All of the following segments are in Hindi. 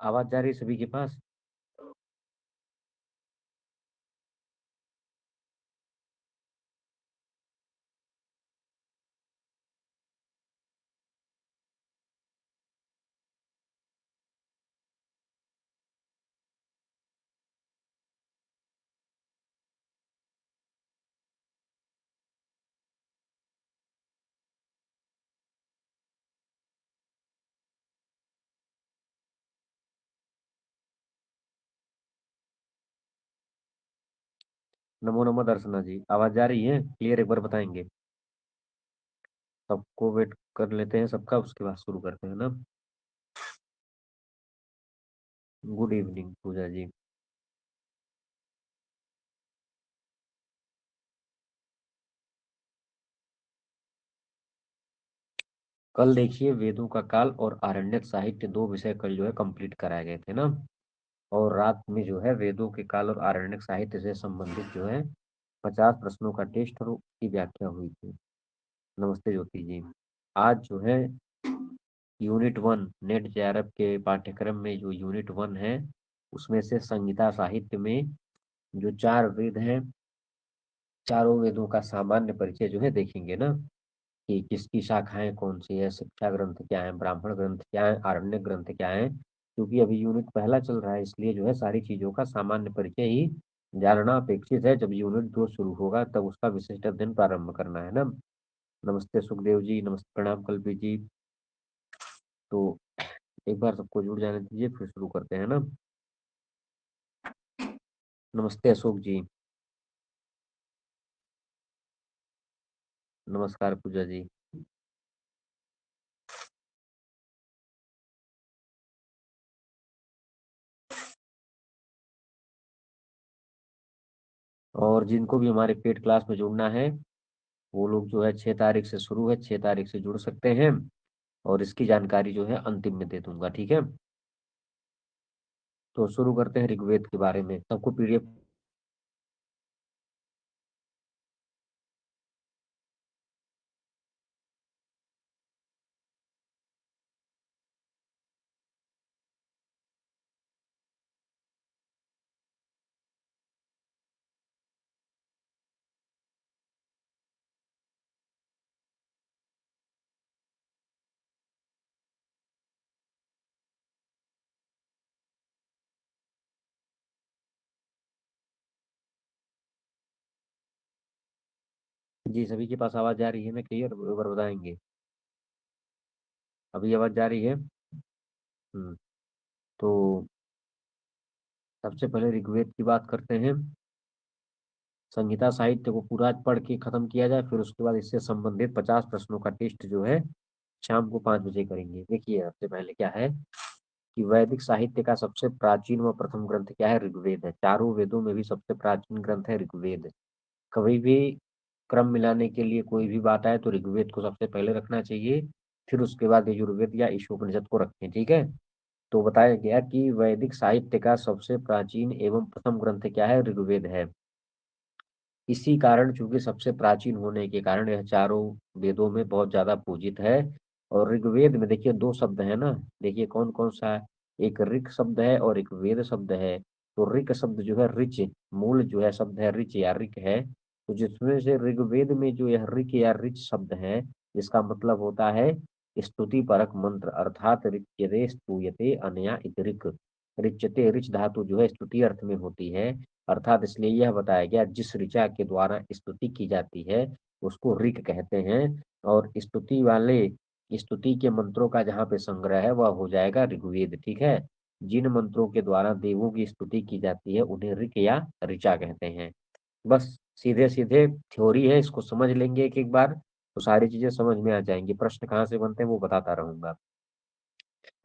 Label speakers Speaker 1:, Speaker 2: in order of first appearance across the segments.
Speaker 1: आवाज जा रही है सभी के पास? नमो नमो दर्शना जी, आवाज जा रही है क्लियर? एक बार बताएंगे। सबको वेट कर लेते हैं सबका, उसके बाद शुरू करते हैं ना। गुड इवनिंग पूजा जी। कल देखिए वेदों का काल और आरण्यक साहित्य दो विषय कल जो है कंप्लीट कराए गए थे ना। और रात में जो है वेदों के काल और आरण्यक साहित्य से संबंधित जो है 50 प्रश्नों का टेस्ट और उसकी व्याख्या हुई थी। नमस्ते ज्योति जी। आज जो है यूनिट 1 नेट जेआरएफ के पाठ्यक्रम में जो यूनिट 1 है उसमें से संहिता साहित्य में जो 4 वेद हैं, चारों वेदों का सामान्य परिचय जो है देखेंगे ना, कि किसकी शाखाएं कौन सी है, शिक्षा ग्रंथ क्या है, ब्राह्मण ग्रंथ क्या है, आरण्य ग्रंथ क्या है। क्योंकि अभी यूनिट पहला चल रहा है इसलिए जो है सारी चीजों का सामान्य परिचय ही जानना अपेक्षित है। जब यूनिट 2 शुरू होगा तब उसका विशिष्ट अध्ययन प्रारंभ करना है ना। नमस्ते सुखदेव जी, नमस्ते प्रणाम कल्पी जी। तो एक बार सबको जुड़ जाने दीजिए फिर शुरू करते हैं ना। नमस्ते अशोक जी। नमस्कार पूजा जी। और जिनको भी हमारे पेड क्लास में जुड़ना है वो लोग जो है 6 तारीख से शुरू है, 6 तारीख से जुड़ सकते हैं। और इसकी जानकारी जो है अंतिम में दे दूंगा, ठीक है। तो शुरू करते हैं ऋग्वेद के बारे में। सबको पीडीएफ। जी सभी के पास आवाज जा रही है ना क्लियर? एक बार बताएंगे। अभी आवाज जा रही है? हम्म। तो सबसे पहले ऋग्वेद की बात करते हैं। संहिता साहित्य को पूरा पढ़ के खत्म किया जाए, फिर उसके बाद इससे संबंधित 50 प्रश्नों का टेस्ट जो है शाम को 5 बजे करेंगे। देखिए सबसे पहले क्या है कि वैदिक साहित्य का सबसे प्राचीन व प्रथम ग्रंथ क्या है? ऋग्वेद है। चारों वेदों में भी सबसे प्राचीन ग्रंथ है ऋग्वेद। कभी भी क्रम मिलाने के लिए कोई भी बात आए तो ऋग्वेद को सबसे पहले रखना चाहिए, फिर उसके बाद यजुर्वेद या ईशोपनिषद को रखें, ठीक है। तो बताया गया कि वैदिक साहित्य का सबसे प्राचीन एवं प्रथम ग्रंथ क्या है? ऋग्वेद है। इसी कारण चूंकि सबसे प्राचीन होने के कारण यह चारों वेदों में बहुत ज्यादा पूजित है। और ऋग्वेद में देखिए 2 शब्द है ना। देखिए कौन कौन सा है। एक ऋक शब्द है और एक वेद शब्द है। तो ऋक शब्द जो है रिच, मूल जो है शब्द है रिच या ऋक है। तो जिसमें से ऋग्वेद में जो यह ऋक या रिच शब्द है इसका मतलब होता है स्तुति परक मंत्र, अर्थात ऋच्यते स्तूयते अनया इति ऋक। ऋच्यते रिच धातु जो है स्तुति अर्थ में होती है। अर्थात इसलिए यह बताया गया जिस ऋचा के द्वारा स्तुति की जाती है उसको ऋक कहते हैं। और स्तुति वाले स्तुति के मंत्रों का जहाँ पे संग्रह है वह हो जाएगा ऋग्वेद, ठीक है। जिन मंत्रों के द्वारा देवों की स्तुति की जाती है उन्हें ऋक या ऋचा कहते हैं। बस सीधे सीधे थ्योरी है, इसको समझ लेंगे एक एक बार तो सारी चीजें समझ में आ जाएंगी। प्रश्न कहाँ से बनते हैं वो बताता रहूंगा।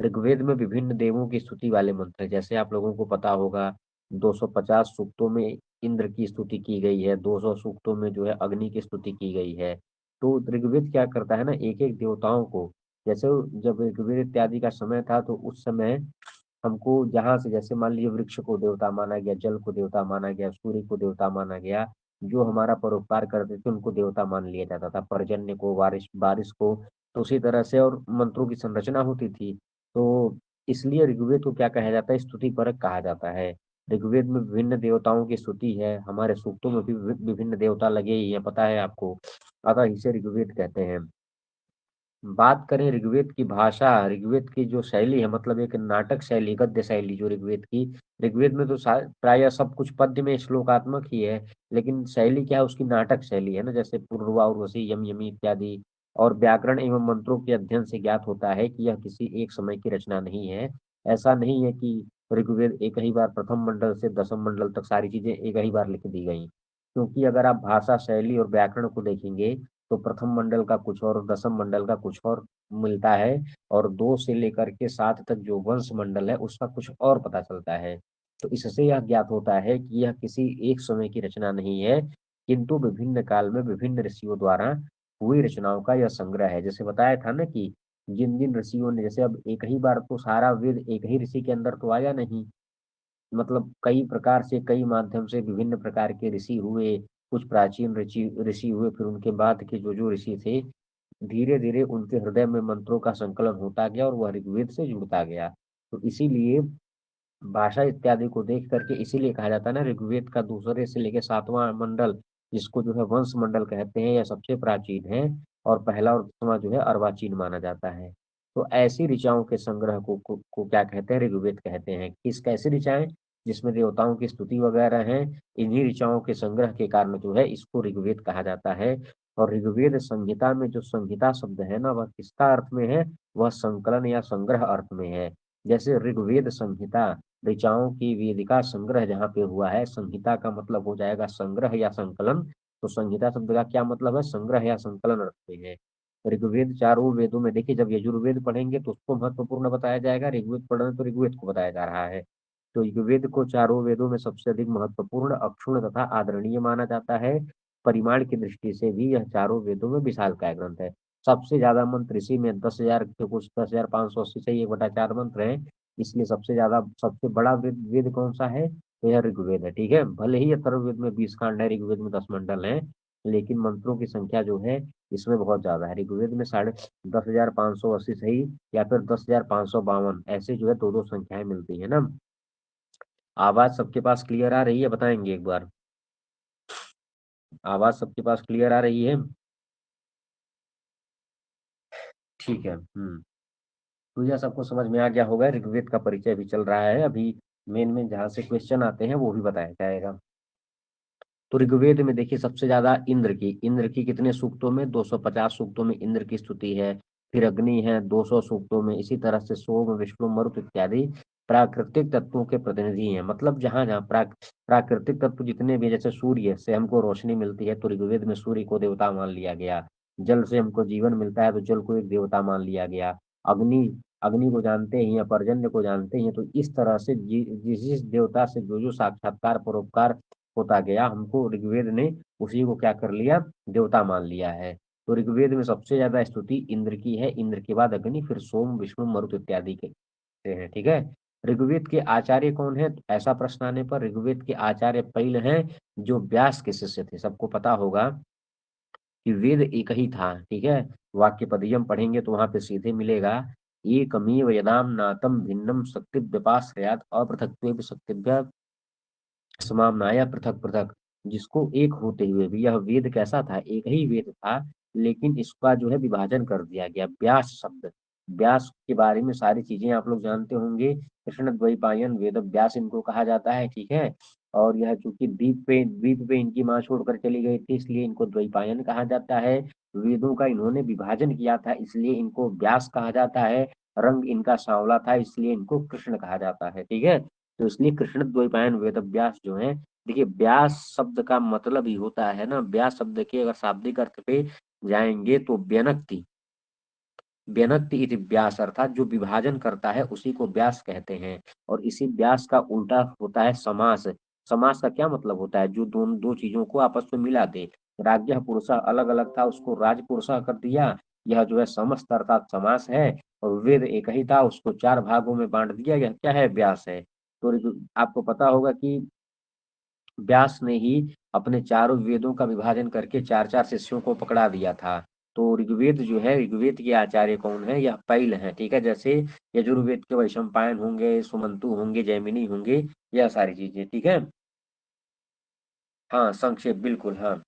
Speaker 1: ऋग्वेद में विभिन्न देवों की स्तुति वाले मंत्र हैं। जैसे आप लोगों को पता होगा 250 सूक्तों में इंद्र की स्तुति की गई है, 200 सूक्तों में जो है अग्नि की स्तुति की गई है। तो ऋग्वेद क्या करता है ना, एक एक देवताओं को, जैसे जब ऋग्वेद इत्यादि का समय था तो उस समय हमको जहां से, जैसे मान लीजिए वृक्ष को देवता माना गया, जल को देवता माना गया, सूर्य को देवता माना गया, जो हमारा परोपकार करते थे उनको देवता मान लिया जाता था, पर्जन्य को, बारिश बारिश को। तो उसी तरह से और मंत्रों की संरचना होती थी। तो इसलिए ऋग्वेद को क्या कहा जाता है, स्तुति परक कहा जाता है। ऋग्वेद में विभिन्न देवताओं की स्तुति है, हमारे सूक्तों में भी विभिन्न देवता लगे ही हैं, पता है आपको, अतः इसे ऋग्वेद कहते हैं। बात करें ऋग्वेद की भाषा, ऋग्वेद की जो शैली है, मतलब एक नाटक शैली, गद्य शैली जो ऋग्वेद की, ऋग्वेद में तो प्रायः सब कुछ पद्य में श्लोकात्मक ही है, लेकिन शैली क्या है उसकी, नाटक शैली है ना, जैसे पूर्वा उर्वशी यम यमी इत्यादि। और व्याकरण एवं मंत्रों के अध्ययन से ज्ञात होता है कि यह किसी एक समय की रचना नहीं है। ऐसा नहीं है कि ऋग्वेद एक ही बार प्रथम मंडल से दसम मंडल तक सारी चीजें एक ही बार लिख दी गई, क्योंकि अगर आप भाषा शैली और व्याकरण को देखेंगे तो प्रथम मंडल का कुछ और, दसम मंडल का कुछ और मिलता है, और 2 से लेकर के 7 तक जो वंश मंडल है उसका कुछ और पता चलता है। तो इससे यह ज्ञात होता है कि यह किसी एक समय की रचना नहीं है, किंतु विभिन्न काल में विभिन्न ऋषियों द्वारा हुई रचनाओं का यह संग्रह है। जैसे बताया था ना कि जिन जिन ऋषियों ने, जैसे अब एक ही बार तो सारा वेद एक ही ऋषि के अंदर तो आया नहीं, मतलब कई प्रकार से, कई माध्यम से विभिन्न प्रकार के ऋषि हुए, कुछ प्राचीन ऋषि ऋषि हुए, फिर उनके बाद के जो जो ऋषि थे, धीरे धीरे उनके हृदय में मंत्रों का संकलन होता गया और वह ऋग्वेद से जुड़ता गया। तो इसीलिए भाषा इत्यादि को देख करके इसीलिए कहा जाता है ना, ऋग्वेद का दूसरे से लेकर सातवां मंडल, जिसको जो है वंश मंडल कहते हैं, यह सबसे प्राचीन है, और पहला और दसवां जो है अर्वाचीन माना जाता है। तो ऐसी ऋचाओं के संग्रह को क्या कहते हैं, ऋग्वेद कहते हैं। किस कैसी ऋचाएं, जिसमें देवताओं की स्तुति वगैरह है, इन्हीं ऋचाओं के संग्रह के कारण जो है इसको ऋग्वेद कहा जाता है। और ऋग्वेद संहिता में जो संहिता शब्द है ना, वह किसका अर्थ में है, वह संकलन या संग्रह अर्थ में है। जैसे ऋग्वेद संहिता, ऋचाओं की वेदिका संग्रह जहाँ पे हुआ है, संहिता का मतलब हो जाएगा संग्रह या संकलन, तो संहिता शब्द का क्या मतलब है, संग्रह या संकलन अर्थ में है। ऋग्वेद चारों वेदों में देखिए, जब यजुर्वेद पढ़ेंगे तो उसको महत्वपूर्ण बताया जाएगा, ऋग्वेद पढ़ रहे हैं तो ऋग्वेद को बताया जा रहा है। तो ऋग्वेद को चारों वेदों में सबसे अधिक महत्वपूर्ण, अक्षुण्ण तथा आदरणीय माना जाता है। परिमाण की दृष्टि से भी यह चारों वेदों में विशालकाय ग्रंथ है। सबसे ज्यादा मंत्र इसी में 10,000 के कुछ, 10,580 से 1/4 मंत्र है, इसलिए सबसे ज्यादा, सबसे बड़ा वेद कौन सा है, तो यह ऋग्वेद है। ठीक है, भले ही अथर्ववेद में 20 कांड है, ऋग्वेद में 10 मंडल है, लेकिन मंत्रों की संख्या जो है इसमें बहुत ज्यादा है। ऋग्वेद में 10,580 सही, या फिर 10,552, ऐसे जो है दो दो संख्याएं मिलती है ना। आवाज सबके पास क्लियर आ रही है, बताएंगे एक बार, आवाज सबके पास क्लियर आ रही है। ठीक है। तो यह सबको समझ में आ गया होगा, ऋग्वेद का परिचय भी चल रहा है अभी। मेन में जहाँ से क्वेश्चन आते हैं वो भी बताया जाएगा। तो ऋग्वेद में देखिए सबसे ज्यादा इंद्र की कितने सूक्तों में, 250 सूक्तों में इंद्र की स्तुति है। फिर अग्नि है 200 सूक्तों में, इसी तरह से सोम, विष्णु, मरुत इत्यादि प्राकृतिक तत्वों के प्रतिनिधि हैं। मतलब जहां जहाँ प्राकृतिक तत्व जितने भी, जैसे सूर्य से हमको रोशनी मिलती है तो ऋग्वेद में सूर्य को देवता मान लिया गया। जल से हमको जीवन मिलता है तो जल को एक देवता मान लिया गया। अग्नि, अग्नि को जानते ही हैं, पर्जन्य को जानते ही हैं, तो इस तरह से जिस जिस देवता से जो जो साक्षात्कार परोपकार होता गया, हमको ऋग्वेद ने उसी को क्या कर लिया, देवता मान लिया है। तो ऋग्वेद में सबसे ज्यादा स्तुति इंद्र की है, इंद्र के बाद अग्नि, फिर सोम, विष्णु, मरुत इत्यादि के से है। ठीक है। ऋग्वेद के आचार्य कौन है, ऐसा प्रश्न आने पर ऋग्वेद के आचार्य पैल हैं, जो व्यास के शिष्य थे। सबको पता होगा कि वेद एक ही था। ठीक है, वाक्य पदयम पढ़ेंगे तो वहां पे सीधे मिलेगा, एकमेव यदाम नातम भिन्नम शक्ति व्यपाश्रयात अपृथक्त्वेपि शक्तिभ्यः समामनाया पृथक पृथक। जिसको एक होते हुए भी, यह वेद कैसा था, एक ही वेद था, लेकिन इसका जो है विभाजन कर दिया गया। व्यास शब्द, व्यास के बारे में सारी चीजें आप लोग जानते होंगे, कृष्ण द्वैपायन वेद व्यास इनको कहा जाता है। ठीक है, और यह चूंकि द्वीप पे इनकी माँ छोड़कर चली गई थी, इसलिए इनको द्वैपायन कहा जाता है। वेदों का इन्होंने विभाजन किया था, इसलिए इनको व्यास कहा जाता है। रंग इनका सांवला था, इसलिए इनको कृष्ण कहा जाता है। ठीक है, तो इसलिए कृष्ण द्वैपायन वेद व्यास जो है, देखिए व्यास शब्द का मतलब ही होता है ना, व्यास शब्द के अगर शाब्दिक अर्थ पे जाएंगे तो व्यनक्ति, व्यनक्ति इति व्यास, अर्थात जो विभाजन करता है उसी को व्यास कहते हैं। और इसी व्यास का उल्टा होता है समास। समास का क्या मतलब होता है, जो दोनों दो चीजों को आपस में मिला दे। राज्य पुरुषा अलग अलग था, उसको राज पुरुषा कर दिया, यह जो है समस्त अर्थात समास है। और वेद एक ही था, उसको चार भागों में बांट दिया, यह क्या है, व्यास है। तो आपको पता होगा कि व्यास ने ही अपने चारों वेदों का विभाजन करके चार चार शिष्यों को पकड़ा दिया था। तो ऋग्वेद जो है, ऋग्वेद के आचार्य कौन है? यह पैल है, ठीक है। जैसे यजुर्वेद के वैशंपायन होंगे, सुमंतु होंगे, जैमिनी होंगे, यह सारी चीजें, ठीक है। हाँ, संक्षेप, बिल्कुल, हाँ।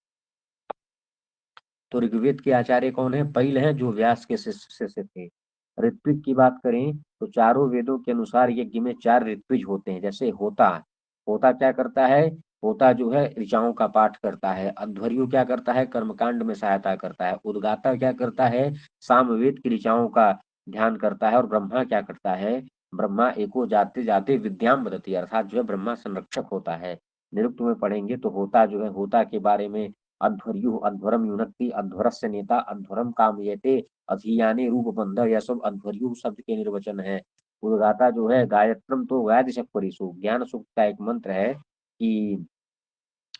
Speaker 1: तो ऋग्वेद के आचार्य कौन है? पैल है, जो व्यास के शिष्य थे। ऋत्विक की बात करें तो चारों वेदों के अनुसार यज्ञ में 4 ऋत्विज होते हैं। जैसे होता, होता क्या करता है? होता जो है ऋचाओं का पाठ करता है। अध्वर्यु क्या करता है? कर्मकांड में सहायता करता है। उद्गाता क्या करता है? सामवेद की ऋचाओं का ध्यान करता है। और ब्रह्मा क्या करता है? ब्रह्मा एको जाते जाते विद्याम बदती, अर्थात जो है ब्रह्मा संरक्षक होता है। निरुक्त में पढ़ेंगे तो होता जो है, होता के बारे में अध्वर्यु अध्वरम युनक्ति, अध्वरस्य नेता अध्वरम कामयते, अधियाने रूप बंध, यह सब अध्वर्यु शब्द के निर्वचन है। उद्गाता जो है गायत्रम तो गायति परिसु, ज्ञान सूक्त का एक मंत्र है कि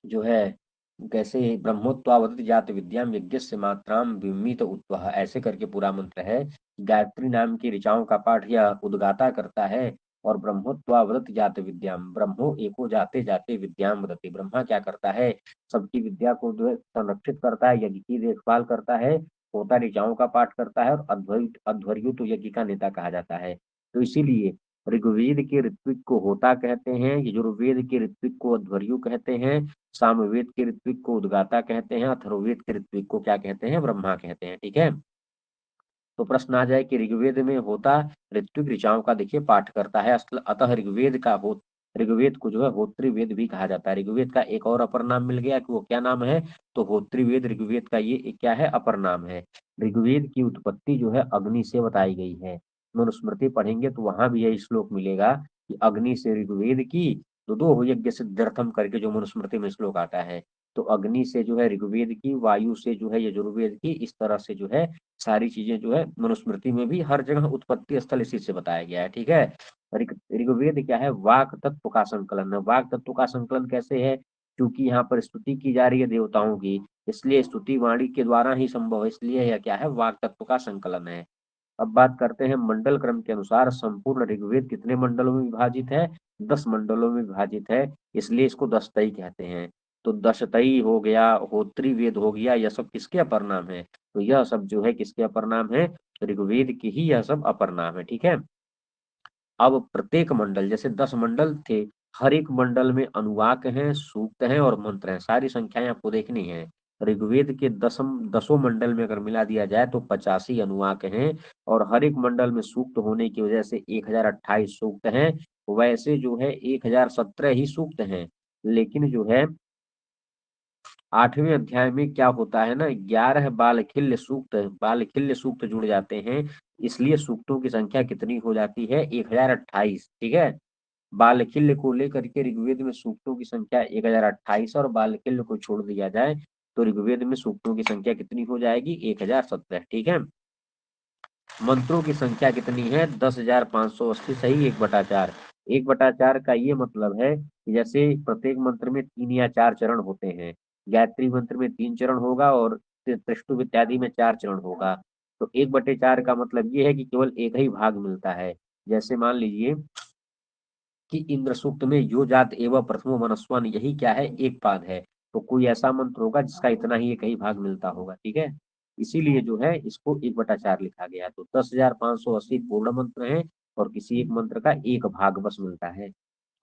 Speaker 1: जो है कैसे ब्रह्मोत्वावत जात विद्याम यज्ञस्य मात्राम विमित उत्वह, ऐसे करके पूरा मंत्र है। गायत्री नाम की ऋचाओं का पाठ यह उद्गाता करता है। और ब्रह्मोत्वावत जात विद्याम, ब्रह्मो एको जाते जाते विद्याम वदति, ब्रह्मा क्या करता है? सबकी विद्या को जो है संरक्षित करता है, यज्ञ की देखभाल करता है। होता ऋचाओं का पाठ करता है। और अध्वर्यु तो यज्ञ का नेता कहा जाता है। तो इसीलिए ऋग्वेद के ऋत्विक को होता कहते हैं, यजुर्वेद के ऋत्विक को अध्वर्यु कहते हैं, सामवेद के ऋत्विक को उद्गाता कहते हैं, अथर्ववेद के ऋत्विक को क्या कहते हैं? ब्रह्मा कहते हैं, ठीक है। तो प्रश्न आ जाए कि ऋग्वेद में होता ऋत्विक ऋचाओं का देखिए पाठ करता है। अतः ऋग्वेद का हो, ऋग्वेद को जो है होत्री वेद भी कहा जाता है। ऋग्वेद का एक और अपर नाम मिल गया कि वो क्या नाम है? तो होत्री वेद ऋग्वेद का ये क्या है? अपर नाम है। ऋग्वेद की उत्पत्ति जो है अग्नि से बताई गई है। मनुस्मृति पढ़ेंगे तो वहां भी यही श्लोक मिलेगा कि अग्नि से ऋग्वेद की, तो दो यज्ञ सिद्ध्यर्थम करके जो मनुस्मृति में श्लोक आता है। तो अग्नि से जो है ऋग्वेद की, वायु से जो है यजुर्वेद की, इस तरह से जो है सारी चीजें जो है मनुस्मृति में भी हर जगह उत्पत्ति स्थल इसी से बताया गया है, ठीक है। ऋग्वेद क्या है? वाक तत्व का संकलन है। वाक तत्व का संकलन कैसे है? क्योंकि यहाँ पर स्तुति की जा रही है देवताओं की, इसलिए स्तुति वाणी के द्वारा ही संभव है, इसलिए यह क्या है? वाक तत्व का संकलन है। अब बात करते हैं मंडल क्रम के अनुसार संपूर्ण ऋग्वेद कितने मंडलों में विभाजित है? 10 मंडलों में विभाजित है, इसलिए इसको दशतई कहते हैं। तो दशतई हो गया, होत्री वेद हो गया, यह सब किसके अपर नाम है? तो यह सब जो है किसके अपर नाम है? ऋग्वेद के ही यह सब अपर नाम है, ठीक है। अब प्रत्येक मंडल, जैसे 10 मंडल थे, हर एक मंडल में अनुवाक हैं, सूक्त हैं और मंत्र हैं। सारी संख्याएं आपको देखनी है। ऋग्वेद के दसों मंडल में अगर मिला दिया जाए तो 85 अनुवाक हैं। और हर एक मंडल में सूक्त होने की वजह से 1028 सूक्त हैं। वैसे जो है 1017 ही सूक्त हैं। लेकिन जो है 8वें अध्याय में क्या होता है ना, 11 बालखिल्य सूक्त जुड़ जाते हैं। इसलिए सूक्तों की संख्या कितनी हो जाती है? 1028, ठीक है। बालखिल्य को लेकर के ऋग्वेद में सूक्तों की संख्या 1028, और बालखिल्य को छोड़ दिया जाए तो ऋग्वेद में सूक्तों की संख्या कितनी हो जाएगी? 1017, ठीक है। मंत्रों की संख्या कितनी है? 10,580, सही, 1/4। 1/4 का ये मतलब है कि जैसे प्रत्येक मंत्र में 3 या 4 चरण होते हैं। गायत्री मंत्र में 3 चरण होगा और त्रिष्टुप इत्यादि में 4 चरण होगा। तो 1/4 का मतलब ये है कि केवल एक ही भाग मिलता है। जैसे मान लीजिए कि इंद्र सूक्त में यो जात एवं प्रथमो मनस्वन, यही क्या है? एक पाद है। तो कोई ऐसा मंत्र होगा जिसका इतना ही एक ही भाग मिलता होगा, ठीक है। इसीलिए जो है इसको 1/4 लिखा गया। तो 10,580 पूर्ण मंत्र हैं और किसी एक मंत्र का एक भाग बस मिलता है।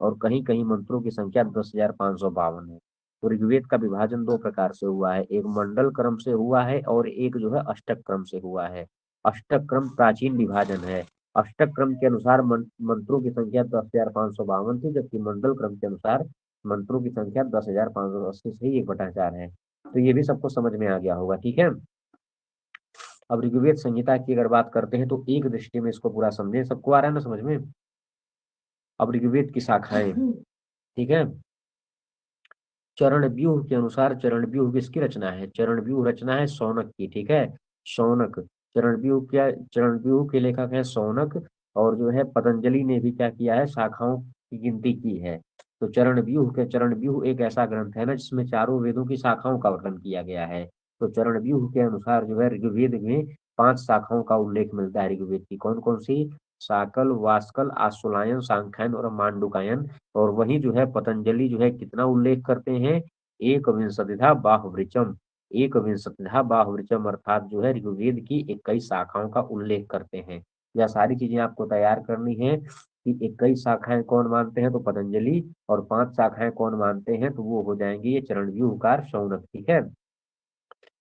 Speaker 1: और कहीं कहीं मंत्रों की संख्या 10,552 है। तो ऋग्वेद का विभाजन दो प्रकार से हुआ है, एक मंडल क्रम से हुआ है और एक जो है अष्टक क्रम से हुआ है। अष्टक क्रम प्राचीन विभाजन है। अष्टक क्रम के अनुसार मंत्रों की संख्या 10,552 थी, जबकि मंडल क्रम के अनुसार मंत्रों की संख्या 10,580 से ही 1/4 है। तो ये भी सबको समझ में आ गया होगा, ठीक है। अब ऋग्वेद संहिता की अगर बात करते हैं तो एक दृष्टि में इसको पूरा समझे, सबको आ रहा है ना समझ में? अब ऋग्वेद की शाखाएं, ठीक है। चरण व्यूह के अनुसार, चरण व्यूह किसकी रचना है? चरण व्यूह रचना है शौनक की, ठीक है। शौनक, चरण व्यूह क्या, चरण व्यूह के लेखक है शौनक। और जो है पतंजलि ने भी क्या किया है? शाखाओं की गिनती की है। तो चरण व्यूह एक ऐसा ग्रंथ है ना जिसमें चारों वेदों की शाखाओं का वर्णन किया गया है। तो चरण व्यूह के अनुसार जो है ऋग्वेद में 5 शाखाओं का उल्लेख मिलता है। ऋग्वेद की कौन कौन सी? शाकल, वास्कल, आश्वलायन, सांख्यायन और मांडुकायन। और वहीं जो है पतंजलि जो है कितना उल्लेख करते हैं? एक विंशतिधा बाहुवृचम, एक विंशतिधा बाहुवचम अर्थात जो है ऋग्वेद की 21 शाखाओं का उल्लेख करते हैं। यह सारी चीजें आपको तैयार करनी है कि 21 शाखाएं कौन मानते हैं तो पतंजलि, और 5 शाखाएं कौन मानते हैं तो वो हो जाएंगे ये चरणव्यूहकार शौनक। ठीक है।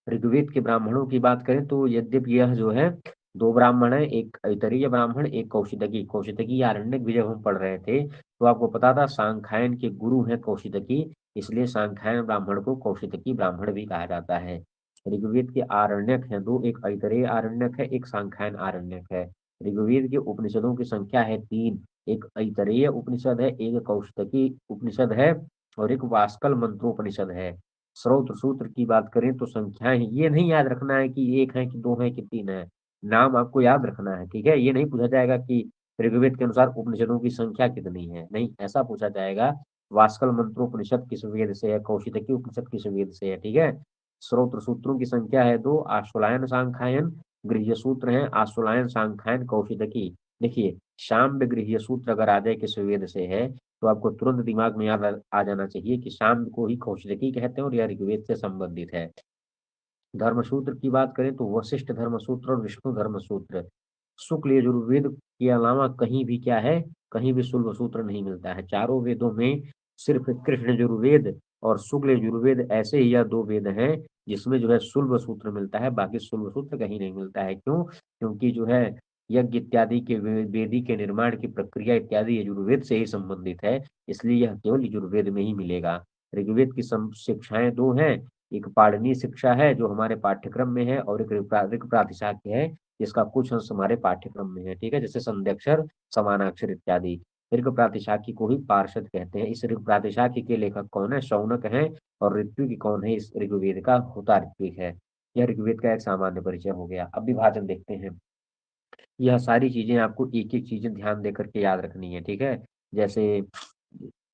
Speaker 1: ऋग्वेद के ब्राह्मणों की बात करें तो यद्यपि यह जो है दो ब्राह्मण है, एक ऐतरेय ब्राह्मण, एक कौशितकी। कौशितकी आरण्यक भी जब हम पढ़ रहे थे तो आपको पता था सांख्यायन के गुरु हैं कौशितकी, इसलिए सांख्यायन ब्राह्मण को कौशितकी ब्राह्मण भी कहा जाता है। ऋग्वेद के आरण्यक हैं दो, एक ऐतरेय आरण्यक है, एक सांख्यायन आरण्यक है। ऋग्वेद के उपनिषदों की संख्या है 3, एक ऐतरेय उपनिषद है, एक कौशितकी उपनिषद है, और एक वास्कल मंत्रोपनिषद है। स्रोत सूत्र की बात करें तो संख्याएं ये नहीं याद रखना है कि एक है कि दो है कि तीन है, नाम आपको याद रखना है। ठीक है। ये नहीं पूछा जाएगा कि ऋग्वेद के अनुसार उपनिषदों की संख्या कितनी है, नहीं, ऐसा पूछा जाएगा वास्कल मंत्रोपनिषद किस वेद से है, कौशितकी उपनिषद किस वेद से है। ठीक है। स्रोत सूत्रों की संख्या है 2, आश्वलायन सांख्यायन गृह्य सूत्र है, आश्वलायन सांख्यायन कौशितकी। देखिए शाम्य गृह्य सूत्र अगर आ जाए किस वेद से है तो आपको तुरंत दिमाग में याद आ जाना चाहिए कि शाम को ही कौशिकी कहते हैं और यह ऋग्वेद से संबंधित है। धर्मसूत्र की बात करें तो वशिष्ठ धर्मसूत्र और विष्णु धर्मसूत्र। शुक्ल यजुर्वेद के अलावा कहीं भी क्या है, कहीं भी शुल्ब सूत्र नहीं मिलता है। चारों वेदों में सिर्फ कृष्ण यजुर्वेद और शुक्ल यजुर्वेद ऐसे ही यह दो वेद हैं जिसमें जो है शुल्ब सूत्र मिलता है, बाकी शुल्ब सूत्र कहीं नहीं मिलता है। क्यों? क्योंकि जो है यज्ञ इत्यादि के वेदी के निर्माण की प्रक्रिया इत्यादि यजुर्वेद से ही संबंधित है, इसलिए यह केवल यजुर्वेद में ही मिलेगा। ऋग्वेद की शिक्षाएं दो हैं, एक पाणिनीय शिक्षा है जो हमारे पाठ्यक्रम में है, और एक ऋग प्रातिशाख्य है जिसका कुछ अंश हमारे पाठ्यक्रम में है। ठीक है। जैसे संध्यक्षर, समानाक्षर इत्यादि। ऋग प्रातिशाख्य को ही पार्षद कहते हैं। इस ऋग प्रातिशाख्य के लेखक कौन है? शौनक है। और ऋत्विक कौन है? इस ऋग्वेद का होता ऋत्विक है। यह ऋग्वेद का एक सामान्य परिचय हो गया। अब विभाजन देखते हैं। यह सारी चीजें आपको एक एक चीजें ध्यान देकर के याद रखनी है। ठीक है। जैसे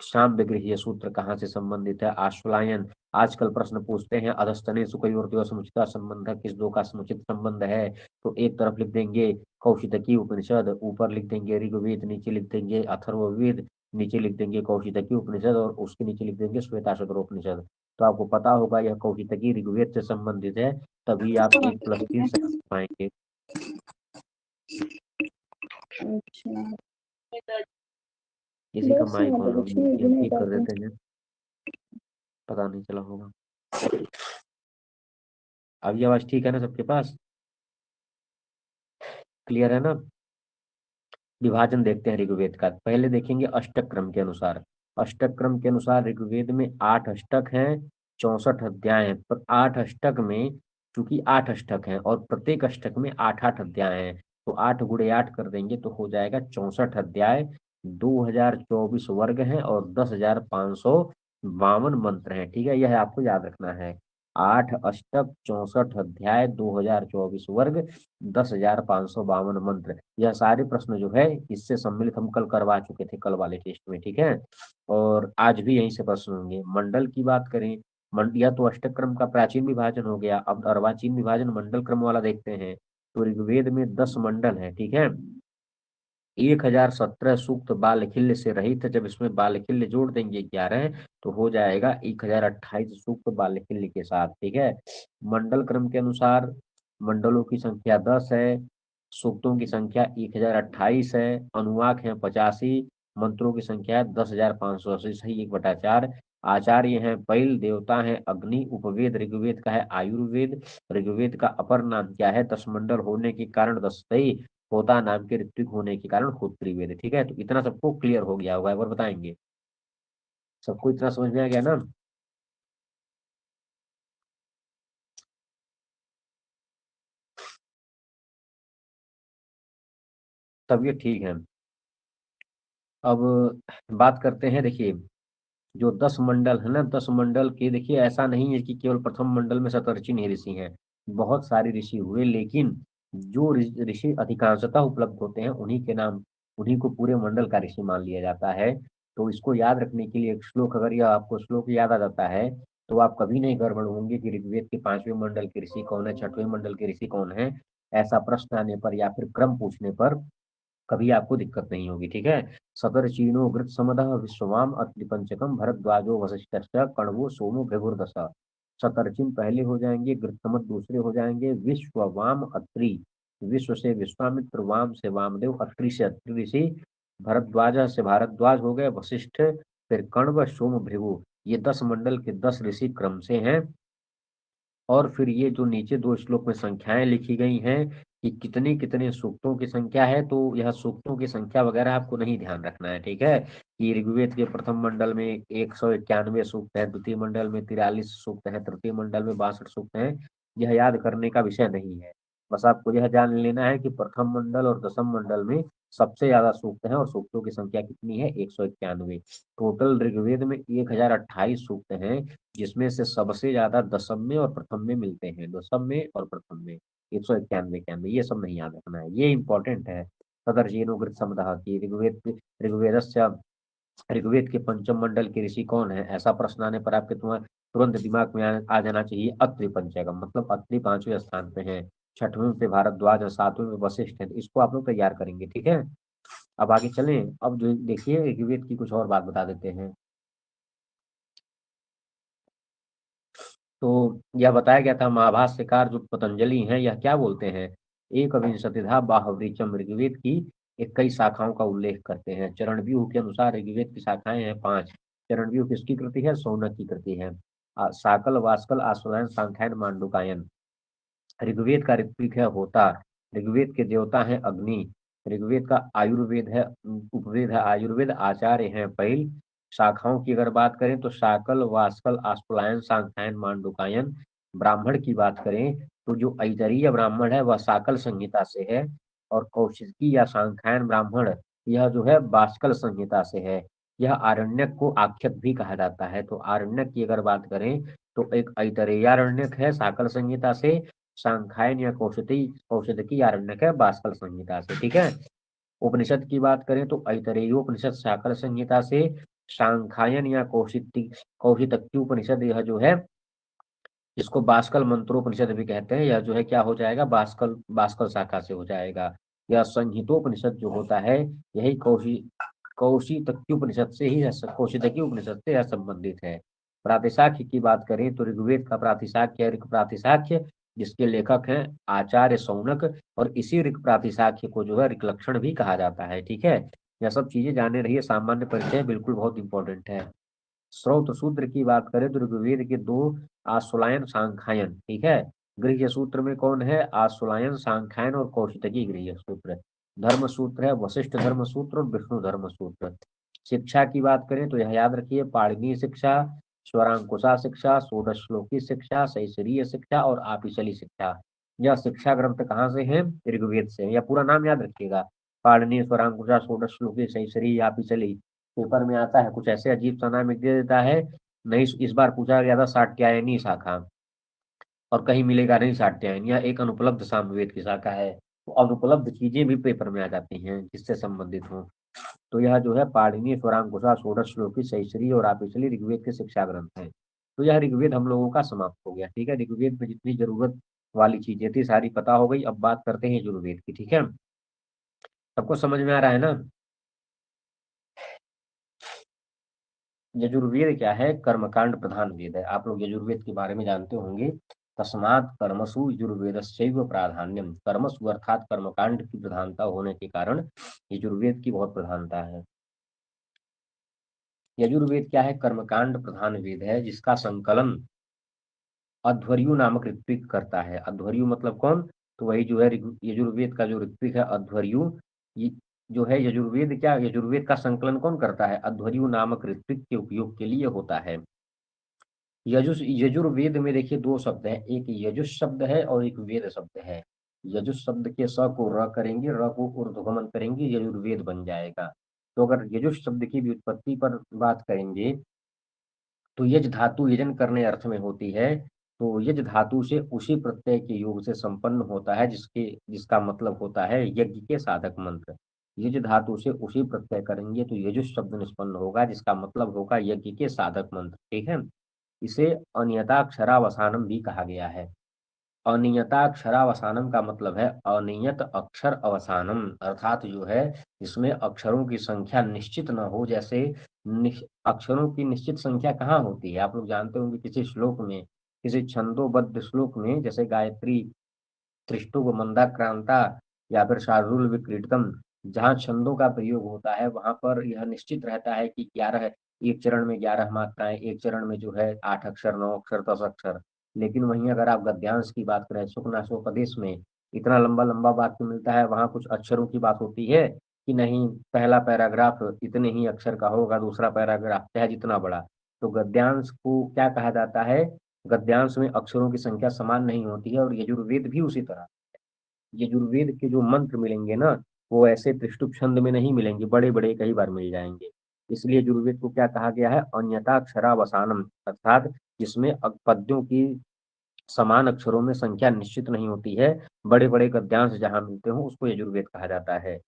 Speaker 1: शाम विग्रह सूत्र कहाँ से संबंधित है, आश्वलायन। आजकल प्रश्न पूछते हैं अधस्तने सुखयोर्द्वय समुचित संबंध किस दो का समुचित संबंध है, तो एक तरफ लिख देंगे कौशितकी उपनिषद, ऊपर लिख देंगे ऋग्वेद, नीचे लिख देंगे अथर्ववेद, नीचे लिख देंगे कौशितकी उपनिषद, और उसके नीचे लिख देंगे श्वेताश्वतर उपनिषद। तो आपको पता होगा यह कौशितकी ऋग्वेद से संबंधित है, तभी आप 1+3 से पाएंगे।
Speaker 2: अच्छा,
Speaker 1: किसी का
Speaker 2: बस
Speaker 1: माइक
Speaker 2: यहाँ
Speaker 1: ऑन
Speaker 2: पे
Speaker 1: हो
Speaker 2: कुछ
Speaker 1: गया,
Speaker 2: नहीं
Speaker 1: हम
Speaker 2: नहीं
Speaker 1: ठीक कर
Speaker 2: पाते।
Speaker 1: देते हैं, पता नहीं चला होगा। अब ये आवाज ठीक है ना सबके पास? क्लियर है ना? विभाजन देखते हैं ऋग्वेद का। पहले देखेंगे अष्टक क्रम के अनुसार। अष्टक क्रम के अनुसार ऋग्वेद में 8 अष्टक हैं, 64 अध्याय हैं। पर 8 अष्टक में, चूंकि 8 अष्टक हैं और प्रत्येक अष्टक में 8-8 अध्याय हैं, तो 8 गुणे 8 कर देंगे तो हो जाएगा 64 अध्याय, 2024 वर्ग हैं, और 10,552 मंत्र हैं। ठीक है। यह आपको याद रखना है। 8 अष्टक, 64 अध्याय, 2024 वर्ग, 10,552 मंत्र। यह सारे प्रश्न जो है इससे सम्मिलित हम कल करवा चुके थे, कल वाले टेस्ट में। ठीक है। और आज भी यहीं से प्रश्न होंगे। मंडल की बात करें, यह तो अष्टक क्रम का प्राचीन विभाजन हो गया। अब अर्वाचीन विभाजन मंडल क्रम वाला देखते हैं। तो ऋग्वेद में 10 मंडल है। ठीक है। 1017 सूक्त बालखिल्य से रहित है। जब इसमें बालखिल्य जोड़ देंगे 11 तो हो जाएगा 1028 सूक्त बालखिल्य के साथ। ठीक है। मंडल क्रम के अनुसार मंडलों की संख्या 10 है, सूक्तों की संख्या 1028 है, अनुवाक है 85, मंत्रों की संख्या 10,580, सही 1/4। आचार्य हैं पैल, देवता हैं अग्नि, उपवेद ऋग्वेद का है आयुर्वेद। ऋग्वेद का अपर नाम क्या है? 10 मंडल होने के कारण 10, होता नाम के ऋत्विक होने के कारण होत्री वेद। ठीक है। तो इतना सबको क्लियर हो गया होगा, एक बार बताएंगे। सबको इतना समझ में आ गया ना? तब ये ठीक है। अब बात करते हैं। देखिए जो 10 मंडल है ना, 10 मंडल के देखिए ऐसा नहीं है कि केवल प्रथम मंडल में सतर्षि नहीं ऋषि हैं, बहुत सारे ऋषि हुए, लेकिन जो ऋषि अधिकांशतः उपलब्ध होते हैं उन्हीं के नाम, उन्हीं को पूरे मंडल का ऋषि मान लिया जाता है। तो इसको याद रखने के लिए एक श्लोक, अगर यह आपको श्लोक याद आ जाता है तो आप कभी नहीं गड़बड़ होंगे कि ऋग्वेद के 5वें मंडल के ऋषि कौन है, 6वें मंडल के ऋषि कौन है। ऐसा प्रश्न आने पर या फिर क्रम पूछने पर कभी आपको दिक्कत नहीं होगी। ठीक है। सतर चीनो गृत समदः विश्ववाम अत्रि पंचकम भरद्वाजो वशिष्ठ कण्वो सोमो भृगुर्दश। शतर्चिन पहले हो जाएंगे, गृत्समत दूसरे हो जाएंगे, विश्ववाम अत्रि, विश्व से विश्वामित्र, वाम से वामदेव, अत्रि से अत्रि ऋषि, भरद्वाज से भारद्वाज हो गए, वशिष्ठ, फिर कण्व, सोम, भृगु, ये 10 मंडल के 10 ऋषि क्रम से हैं। और फिर ये जो नीचे दो श्लोक में संख्याएं लिखी गई हैं कि कितने कितने सूक्तों की संख्या है, तो यह सूक्तों की संख्या वगैरह आपको नहीं ध्यान रखना है, ठीक है। कि ऋग्वेद के प्रथम मंडल में 191 सूक्त है, द्वितीय मंडल में 43 सूक्त है, तृतीय मंडल में 62 सूक्त है, यह याद करने का विषय नहीं है। बस आपको यह जान लेना है कि प्रथम मंडल और दसम मंडल में सबसे ज्यादा सूक्त है, और सूक्तों की संख्या कितनी है, 191। टोटल ऋग्वेद में 1028 सूक्त हैं, जिसमें से सबसे ज्यादा दसम में और प्रथम में मिलते हैं, दसम में और प्रथम में। 191 इक्यानवे ये सब नहीं याद रखना है, ये इंपॉर्टेंट है। तदर्जीनोकृत समदः की ऋग्वेदस्य ऋग्वेद के पंचम मंडल के ऋषि कौन है, ऐसा प्रश्न आने पर आपके तुम्हारे तुरंत दिमाग में आ जाना चाहिए अत्रि पंचगम, मतलब अत्रि 5वें स्थान पे है, छठवें पे भारद्वाज और 7वें पे वशिष्ठ है। इसको आप लोग तैयार करेंगे, ठीक है। अब आगे चलें, अब जो देखिए ऋग्वेद की कुछ और बात बता देते हैं। तो यह बताया गया था महाभाष्यकार जो पतंजलि हैं यह क्या बोलते हैं, एक विंशतिधा बाहवृचम, ऋग्वेद की 21 शाखाओं का उल्लेख करते हैं। चरणव्यूह के अनुसार ऋग्वेद की शाखाएं हैं 5। चरणव्यूह किसकी कृति है, सौनक की कृति है। साकल, वास्कल, आश्वलायन, सांख्यायन, मांडुकायन। ऋग्वेद का ऋत्विक है होता, ऋग्वेद के देवता हैं अग्नि, ऋग्वेद का आयुर्वेद है उपवेद है आयुर्वेद, आचार्य हैं पैल। शाखाओं की अगर बात करें तो शाकल, वास्कल, आस्फलायन, सांख्यायन, मांडुकायन। ब्राह्मण की बात करें तो जो ऐतरीय ब्राह्मण है वह साकल संहिता से है, और कौशिकी या सांख्यायन ब्राह्मण यह जो है बाष्कल संहिता से है। यह आरण्यक को आख्यक भी कहा जाता है। तो आरण्यक की अगर बात करें तो एक ऐतरेयारण्यक है साकल संहिता से, सांख्यायन या कौशिकी आरण्यक है बाष्कल संहिता से, ठीक है। उपनिषद की बात करें तो ऐतरेयोपनिषद साकल संहिता से, सांख्यायन या कौशितकी उपनिषद यह जो है इसको बाष्कल मंत्रोपनिषद भी कहते हैं, यह जो है क्या हो जाएगा, बाष्कल बाष्कल शाखा से हो जाएगा। यह संहितोपनिषद जो होता है यही कौशितकी उपनिषद से ही कौशितकी उपनिषद से यह संबंधित है। प्रातिशाख्य की बात करें तो ऋग्वेद का प्रातिशाख्य है ऋग प्रातिशाख्य, जिसके लेखक हैं आचार्य सौनक, और इसी ऋग प्रातिशाख्य को जो है ऋग लक्षण भी कहा जाता है, ठीक है। यह सब चीजें जाने रहिए, सामान्य परिचय बिल्कुल बहुत इंपॉर्टेंट है। स्रोत सूत्र की बात करें तो ऋग्वेद के दो, आश्वलायन, सांख्यायन, ठीक है। गृह्य सूत्र में कौन है, आश्वलायन, सांख्यायन और कौशितकी गृह्य सूत्र। धर्म सूत्र है वशिष्ठ धर्म सूत्र और विष्णु धर्म सूत्र। शिक्षा की बात करें तो यह याद रखिए, पाणिनीय शिक्षा, स्वरांकुशा शिक्षा, षोडश श्लोकी शिक्षा, सैसरीय शिक्षा और आपिशली शिक्षा। यह शिक्षा ग्रंथ कहाँ से है, ऋग्वेद से। यह पूरा नाम याद रखिएगा, पाणिनीय, स्वरांकुशा, षोडश श्लोकी, सैसरी, आपिशली। पेपर में आता है कुछ ऐसे अजीब सा नाम लिख दे देता है, नहीं इस बार पूछा गया था साट्यायनी शाखा, और कहीं मिलेगा नहीं साट्यायन, यह एक अनुपलब्ध सामवेद की शाखा है। तो अनुपलब्ध चीजें भी पेपर में आ जाती हैं जिससे संबंधित हो। तो यह जो है पाणिनीय, स्वरांकुशा, षोडश श्लोकी, सैसरी और आपिशली ऋग्वेद के शिक्षा ग्रंथ हैं। तो यह ऋग्वेद हम लोगों का समाप्त हो गया, ठीक है। ऋग्वेद में जितनी जरूरत वाली चीजें थी सारी पता हो गई। अब बात करते हैं यजुर्वेद की, ठीक है। सबको समझ में आ रहा है ना। यजुर्वेद क्या है, कर्मकांड प्रधान वेद है। आप लोग यजुर्वेद के बारे में जानते होंगे। तस्मात् कर्मसु यजुर्वेदस्यैव प्राधान्यम, कर्मसु अर्थात कर्मकांड की प्रधानता होने के कारण यजुर्वेद की बहुत प्रधानता है। यजुर्वेद क्या है, कर्मकांड प्रधान वेद है, जिसका संकलन अध्वर्यु नामक ऋत्विक करता है। अध्वर्यु मतलब कौन, तो वही जो है यजुर्वेद का जो ऋत्विक है अध्वर्यु। ये जो है यजुर्वेद, क्या यजुर्वेद का संकलन कौन करता है, अध्वर्यु नामक ऋत्विक के उपयोग के लिए होता है। यजुर्वेद में देखिए दो शब्द है, एक यजुष शब्द है और एक वेद शब्द है। यजुष शब्द के स को र करेंगे, र को ऊर्ध्वगमन करेंगे, यजुर्वेद बन जाएगा। तो अगर यजुष शब्द की व्युत्पत्ति पर बात करेंगे तो यज धातु यजन करने अर्थ में होती है। तो यज धातु से उसी प्रत्यय के योग से संपन्न होता है जिसका मतलब होता है यज्ञ के साधक मंत्र। यज धातु से उसी प्रत्यय करेंगे तो यजुष शब्द निष्पन्न होगा, जिसका मतलब होगा यज्ञ के साधक मंत्र, ठीक है। इसे अनियताक्षरावसानम भी कहा गया है। अनियताक्षरावसानम का मतलब है अनियत अक्षर अवसानम, अर्थात जो है इसमें अक्षरों की संख्या निश्चित न हो। जैसे अक्षरों की निश्चित संख्या कहाँ होती है, आप लोग जानते होंगे किसी श्लोक में किसी छंदोबद्ध श्लोक में, जैसे गायत्री, त्रिष्टुप, मंदाक्रांता या फिर शार्दूल विक्रीडितम, जहाँ छंदों का प्रयोग होता है वहां पर यह निश्चित रहता है कि 11, एक चरण में 11 मात्राएं, एक चरण में जो है 8 अक्षर, 9 अक्षर, 10 अक्षर। लेकिन वहीं अगर आप गद्यांश की बात करें, शुकनाशोपदेश में इतना लंबा लंबा वाक्य मिलता है, वहां कुछ अक्षरों की बात होती है कि नहीं, पहला पैराग्राफ इतने ही अक्षर का होगा, दूसरा पैराग्राफ चाहे जितना बड़ा। तो गद्यांश को क्या कहा जाता है? गद्यांश में अक्षरों की संख्या समान नहीं होती है, और यजुर्वेद भी उसी तरह। यजुर्वेद के जो मंत्र मिलेंगे ना, वो ऐसे त्रिष्टुप छंद में नहीं मिलेंगे, बड़े बड़े कई बार मिल जाएंगे। इसलिए यजुर्वेद को क्या कहा गया है? अन्यताक्षरावसानम, अर्थात जिसमें पद्यों की समान अक्षरों में संख्या निश्चित नहीं होती है, बड़े बड़े गद्यांश जहां मिलते हो उसको यजुर्वेद कहा जाता है।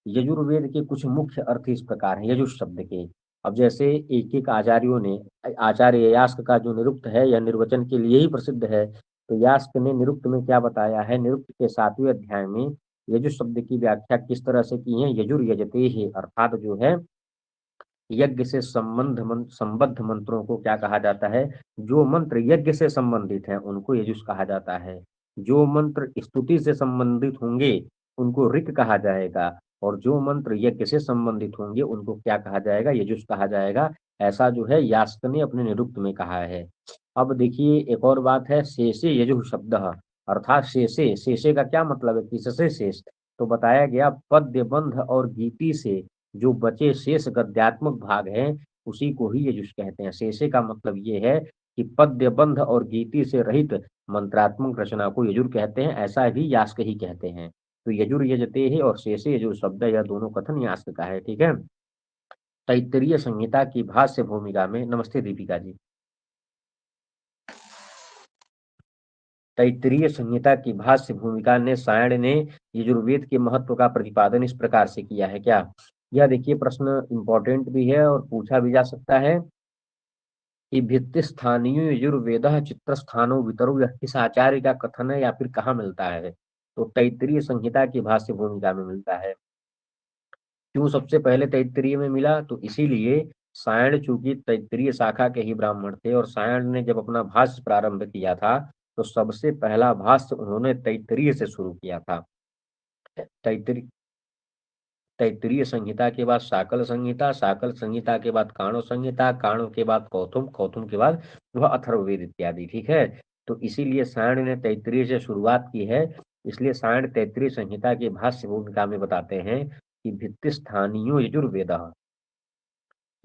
Speaker 1: यजुर्वेद के कुछ मुख्य अर्थ इस प्रकार हैं यजुष शब्द के। अब जैसे एक एक आचार्यों ने, आचार्य यास्क का जो निरुक्त है यह निर्वचन के लिए ही प्रसिद्ध है। तो यास्क ने निरुक्त में क्या बताया है? निरुक्त के 7वें अध्याय में यजुष शब्द की व्याख्या किस तरह से की है? यजुर यजते है, अर्थात जो है यज्ञ से संबद्ध मंत्रों को क्या कहा जाता है? जो मंत्र यज्ञ से संबंधित हैं उनको यजुष कहा जाता है। जो मंत्र स्तुति से संबंधित होंगे उनको ऋक कहा जाएगा, और जो मंत्र यज्ञ से संबंधित होंगे उनको क्या कहा जाएगा? यजुष कहा जाएगा। ऐसा जो है यास्क ने अपने निरुक्त में कहा है। अब देखिए एक और बात है, शेषे यजुः शब्द, अर्थात शेषे, शेषे का क्या मतलब है? किससे शेष? तो बताया गया पद्य बंध और गीति से जो बचे शेष गद्यात्मक भाग हैं उसी को ही यजुष कहते हैं। शेषे का मतलब ये है कि पद्य बंध और गीति से रहित मंत्रात्मक रचना को यजुर कहते हैं, ऐसा भी यास्क ही कहते हैं। तो यजुर यजते है और शेषे यजुर शब्द, यह दोनों कथन यास्क का है। ठीक है। तैत्तिरीय संहिता की भाष्य भूमिका में, नमस्ते दीपिका जी, तैत्तिरीय संहिता की भाष्य भूमिका ने सायण ने यजुर्वेद के महत्व का प्रतिपादन इस प्रकार से किया है। क्या? यह देखिए प्रश्न इंपॉर्टेंट भी है और पूछा भी जा सकता है कि भित्ति स्थानीय यजुर्वेद चित्र स्थानो वितरो, यह किस आचार्य का कथन है या फिर कहाँ मिलता है? तो तैत्तिरीय संहिता की भाष्य भूमिका में मिलता है। क्यों सबसे पहले तैत्तिरीय में मिला? तो इसीलिए सायण चूंकि तैत्तिरीय शाखा के ही ब्राह्मण थे, और सायण ने जब अपना भाष्य प्रारंभ किया था तो सबसे पहला भाष्य उन्होंने तैत्तिरीय से शुरू किया था। तैत्तिरीय तैत्तिरीय संहिता के बाद शाकल संहिता, शाकल संहिता के बाद काणो संहिता, काणो के बाद कौथुम, कौथुम के बाद वह अथर्ववेद इत्यादि। ठीक है। तो इसीलिए सायण ने तैत्तिरीय से शुरुआत की है। इसलिए सायण तैत्तिरीय संहिता के भाष्य भूमिका में बताते हैं कि भित्ति स्थानीय यजुर्वेद,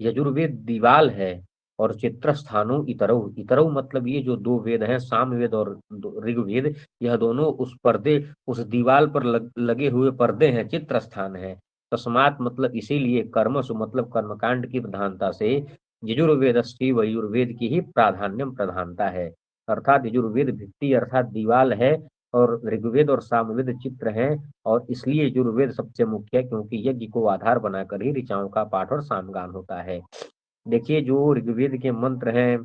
Speaker 1: यजुर्वेद दीवाल है, और चित्र स्थानो इतरऊ, इतरऊ मतलब ये जो दो वेद हैं, सामवेद और ऋग्वेद, यह दोनों उस पर्दे, उस दीवाल पर लगे हुए पर्दे हैं, चित्र स्थान है। तस्मात मतलब इसीलिए, कर्मसु मतलब कर्मकांड की प्रधानता से, यजुर्वेद वयुर्वेद की ही प्राधान्यम प्रधानता है। अर्थात यजुर्वेद भित्ति अर्थात दीवाल है, और ऋग्वेद और सामवेद चित्र हैं। और इसलिए यजुर्वेद सबसे मुख्य है, क्योंकि यज्ञ को आधार बनाकर ही ऋचाओं का पाठ और सामगान होता है। देखिए जो ऋग्वेद के मंत्र हैं,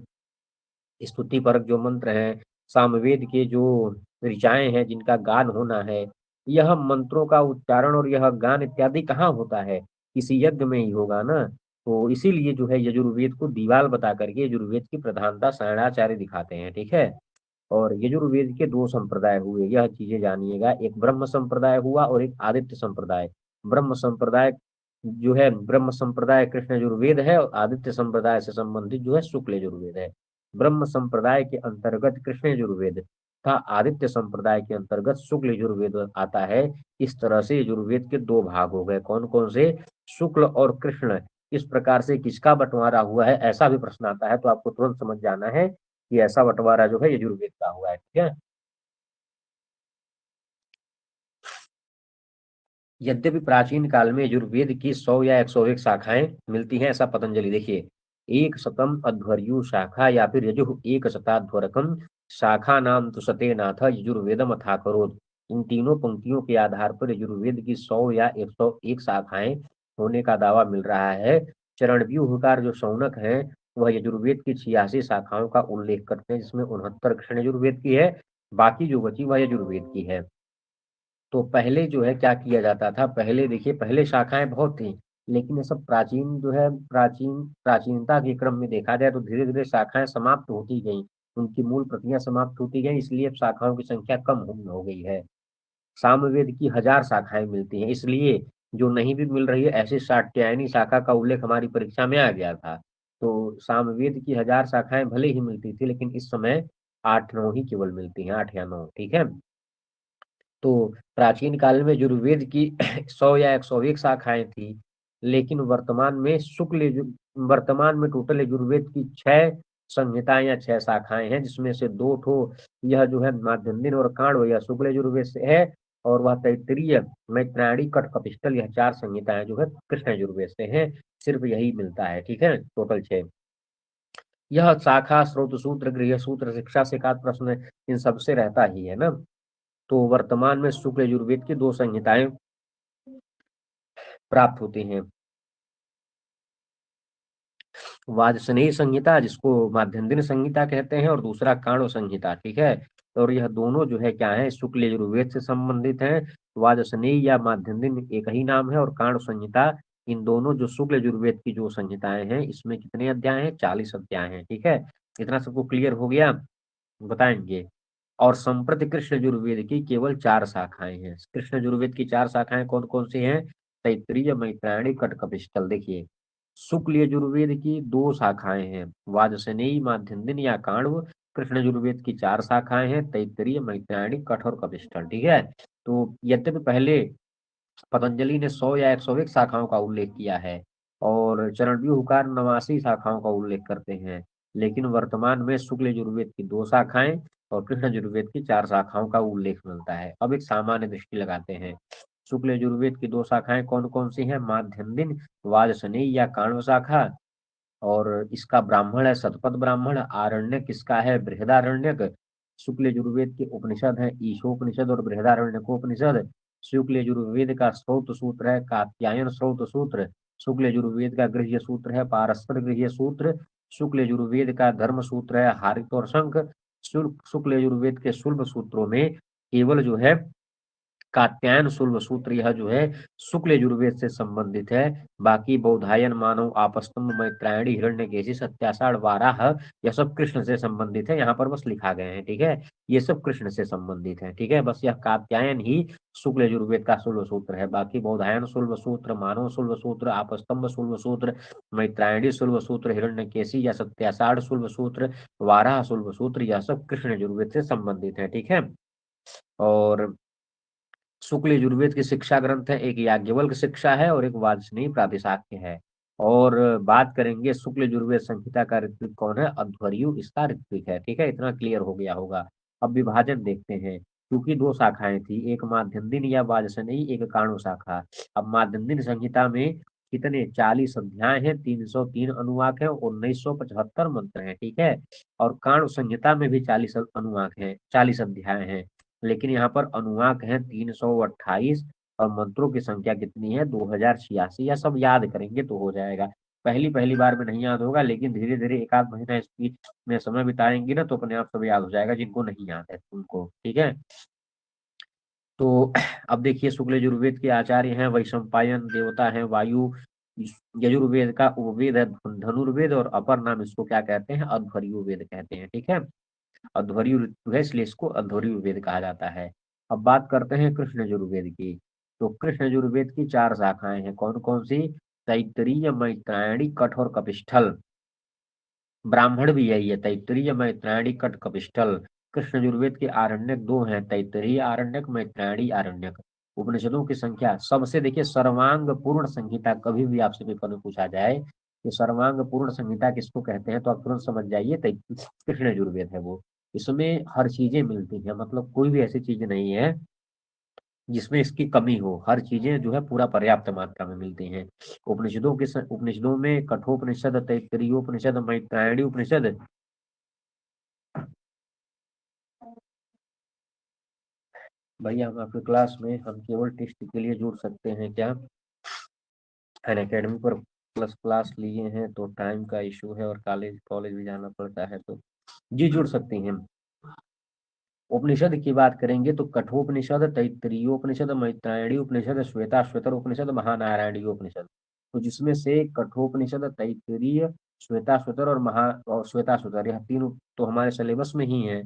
Speaker 1: स्तुति परक जो मंत्र हैं, सामवेद के जो ऋचाएं हैं जिनका गान होना है, यह मंत्रों का उच्चारण और यह गान इत्यादि कहाँ होता है? किसी यज्ञ में ही होगा ना। तो इसीलिए जो है यजुर्वेद को दीवाल बता करके यजुर्वेद की प्रधानता सायणाचार्य दिखाते हैं। ठीक है। और यजुर्वेद के दो संप्रदाय हुए, यह चीजें जानिएगा, एक ब्रह्म संप्रदाय हुआ और एक आदित्य संप्रदाय। ब्रह्म संप्रदाय जो है, ब्रह्म संप्रदाय कृष्ण यजुर्वेद है, और आदित्य संप्रदाय से संबंधित जो है शुक्ल यजुर्वेद है। ब्रह्म संप्रदाय के अंतर्गत कृष्ण यजुर्वेद तथा आदित्य संप्रदाय के अंतर्गत शुक्ल यजुर्वेद आता है। इस तरह से यजुर्वेद के दो भाग हो गए, कौन कौन से? शुक्ल और कृष्ण। इस प्रकार से किसका बंटवारा हुआ है, ऐसा भी प्रश्न आता है तो आपको तुरंत समझ जाना है कि ऐसा बंटवारा जो है यजुर्वेद का हुआ है। ठीक है। यद्यपि प्राचीन काल में यजुर्वेद की 100 या 101 शाखाएं मिलती हैं, ऐसा पतंजलि, देखिए, एक शतम अध्वर्यु शाखा या फिर यजुः एक शताध्वरकम शाखा नाम तो सते नाथ यजुर्वेदम अथा करोद। इन तीनों पंक्तियों के आधार पर यजुर्वेद की 100 या 101 शाखाएं होने का दावा मिल रहा है। चरणव्यूहकार जो शौनक है वह यजुर्वेद की 86 शाखाओं का उल्लेख करते हैं, जिसमें 69 कृष्ण यजुर्वेद की है, बाकी जो बची वह यजुर्वेद की है। तो पहले जो है क्या किया जाता था? पहले देखिए, पहले शाखाएं बहुत थी, लेकिन ये सब प्राचीन जो है, प्राचीनता के क्रम में देखा जाए तो धीरे धीरे शाखाएं समाप्त होती गई। उनकी मूल प्रतियां समाप्त होती गई, इसलिए अब शाखाओं की संख्या कम हो गई है। सामवेद की 1000 शाखाएं मिलती हैं, इसलिए जो नहीं भी मिल रही है ऐसी सात्यायनी शाखा का उल्लेख हमारी परीक्षा में आ गया था। तो सामवेद की 1000 शाखाएं भले ही मिलती थी, लेकिन इस समय 8-9 ही केवल मिलती हैं, 8 या 9। ठीक है। तो प्राचीन काल में यजुर्वेद की 100 या 101 शाखाएं थी, लेकिन वर्तमान में टोटल यजुर्वेद की 6 संहिताएं या 6 शाखाएं हैं, जिसमें से 2 यह जो है माध्यन्दिन और काण्व यह शुक्ल यजुर्वेद से है, और वह तैत्तिरीय मैत्रायणी कठ कपिस्टल यह 4 संहिताएं जो है कृष्ण यजुर्वेद से हैं। सिर्फ यही मिलता है। ठीक है, टोटल 6। यह शाखा स्रोत सूत्र, गृह सूत्र, शिक्षा से का प्रश्न इन सबसे रहता ही है ना। तो वर्तमान में शुक्ल यजुर्वेद की 2 संहिताएं प्राप्त होती हैं। वाजसनेयी संहिता, जिसको माध्यन्दिन संहिता कहते हैं, और दूसरा काण्व संहिता। ठीक है। और यह दोनों जो है क्या है, शुक्ल यजुर्वेद से संबंधित है। वाजसनेयी या माध्यन्दिन एक ही नाम है, और काण्व संहिता, इन दोनों जो शुक्ल यजुर्वेद की जो संहिताएं हैं, इसमें कितने अध्याय हैं? 40 अध्याय हैं। ठीक है, इतना सबको क्लियर हो गया? बताएंगे। और संप्रति कृष्ण यजुर्वेद की केवल 4 शाखाएं हैं। कृष्ण यजुर्वेद की 4 शाखाएं कौन कौन सी हैं? तैत्तिरीय, मैत्रायणी, कटकपिस्टल। देखिए, शुक्ल यजुर्वेद की 2 शाखाएं हैं, वाजसनेयी, माध्यन्दिन या काण्व। कृष्ण यजुर्वेद की 4 शाखाएं हैं, तैत्तिरीय, मैत्रायणी, कठ और कपिस्टल। ठीक है। तो यद्यपि पहले पतंजलि ने 100 या 101 शाखाओं का उल्लेख किया है, और चरणव्यूहकार 89 शाखाओं का उल्लेख करते हैं, लेकिन वर्तमान में शुक्ल यजुर्वेद की 2 शाखाएं और कृष्ण यजुर्वेद की 4 शाखाओं का उल्लेख मिलता है। अब एक सामान्य दृष्टि लगाते हैं। शुक्ल यजुर्वेद की 2 शाखाएं कौन कौन सी हैं? माध्यन्दिन, वाजसनेयी या काण्व शाखा, और इसका ब्राह्मण है शतपथ ब्राह्मण। आरण्यक किसका है? बृहदारण्यक। शुक्ल यजुर्वेद के उपनिषद है ईशोपनिषद और बृहदारण्यकोपनिषद। शुक्ल यजुर्वेद का स्रोत सूत्र है कात्यायन स्रोत सूत्र। शुक्ल यजुर्वेद का गृह्य सूत्र है पारस्पर गृह्य सूत्र। शुक्ल यजुर्वेद का धर्म सूत्र है हारित और शंख। शुक्ल यजुर्वेद के शुल्ब सूत्रों में केवल जो है कात्यायन शुल्ब सूत्र यह जो है शुक्ल यजुर्वेद से संबंधित है। बाकी बौधायन, मानव, आपस्तंभ, मैत्रायणी, हिरण्यकेशी, सत्यासार, वाराह, यह सब कृष्ण से संबंधित है। यहाँ पर बस लिखा गया है। ठीक है, ये सब कृष्ण से संबंधित है। ठीक है, बस यह कात्यायन ही शुक्ल यजुर्वेद का शुल्ब सूत्र है। बाकी बौधायन शुल्ब सूत्र, मानव शुल्ब सूत्र, आपस्तंभ शुल्ब सूत्र, मैत्रायणी शुल्ब सूत्र, हिरण्यकेशी या सत्यासार शुल्ब सूत्र, वाराह शुल्ब सूत्र, यह सब कृष्ण यजुर्वेद से संबंधित है। ठीक है। और शुक्ल यजुर्वेद की शिक्षा ग्रंथ है, एक याज्ञवल्क्य शिक्षा है और एक वाजसनेयी प्रातिशाख्य है। और बात करेंगे शुक्ल यजुर्वेद संहिता का ऋत्विक कौन है? अध्वर्यु इसका ऋत्विक है। ठीक है, इतना क्लियर हो गया होगा। अब विभाजन देखते हैं। क्योंकि 2 शाखाएं थी, एक माध्यन्दिन या वाजसनेयी, एक काण्व शाखा। अब माध्यन्दिन संहिता में कितने? 40 अध्याय हैं, 303 अनुवाक है, 1975 मंत्र हैं। ठीक है। और काण्व संहिता में भी 40 अनुवाक हैं, 40 अध्याय हैं, लेकिन यहाँ पर अनुवाक है 328, और मंत्रों की संख्या कितनी है? 2086। यह सब याद करेंगे तो हो जाएगा। पहली पहली बार में नहीं याद होगा, लेकिन धीरे धीरे 1 आध महीना इसकी में समय बिताएंगे ना, तो अपने आप सब याद हो जाएगा, जिनको नहीं याद है उनको। ठीक है। तो अब देखिए, शुक्ल यजुर्वेद के आचार्य हैं वैशंपायन, देवता है वायु। यजुर्वेद का उपवेद है धनुर्वेद, और अपर नाम इसको क्या कहते हैं? अध्वर्यु वेद कहते हैं। ठीक है, अध्वर्यु ऋतु है, इसलिए इसको अध्वर्यु वेद कहा जाता है। अब बात करते हैं कृष्ण यजुर्वेद की। तो कृष्ण यजुर्वेद की 4 शाखाएं हैं, कौन कौन सी? तैत्तिरीय, मैत्रायणी, कठ और कपिस्ठल। ब्राह्मण भी यही है, तैत्तिरीय, मैत्रायणी, कठ, कपिस्ठल। कृष्ण यजुर्वेद के आरण्यक 2 हैं, तैत्तिरीय आरण्यक, मैत्रायणी आरण्यक। उपनिषदों की संख्या सबसे, देखिए, सर्वांग पूर्ण संहिता कभी भी आपसे पेपर में पूछा जाए कि सर्वांग पूर्ण संहिता किसको कहते हैं, तो आप तुरंत समझ जाइए कृष्ण यजुर्वेद है वो। इसमें हर चीजें मिलती हैं, मतलब कोई भी ऐसी चीज नहीं है जिसमें इसकी कमी हो। हर चीजें जो है पूरा पर्याप्त मात्रा में मिलती हैं। उपनिषदों में कठोपनिषद, तैत्तिरीयोपनिषद, मैत्रायणी उपनिषद। भैया, हम आपके क्लास में हम केवल टेस्ट के लिए जुड़ सकते हैं क्या? अन अकेडमी पर प्लस क्लास लिए हैं तो टाइम का इशू है, और कॉलेज कॉलेज भी जाना पड़ता है, तो जी जुड़ सकती हैं। उपनिषद की बात करेंगे तो कठोपनिषद, तैत्तिरीयोपनिषद, मैत्रायणी उपनिषद, श्वेता श्वेतर उपनिषद, महानारायणी उपनिषद। तो जिसमें से कठोपनिषद, तैत्तिरीय श्वेताश्वतर और श्वेताश्वतर, यह तीन तो हमारे सिलेबस में ही है।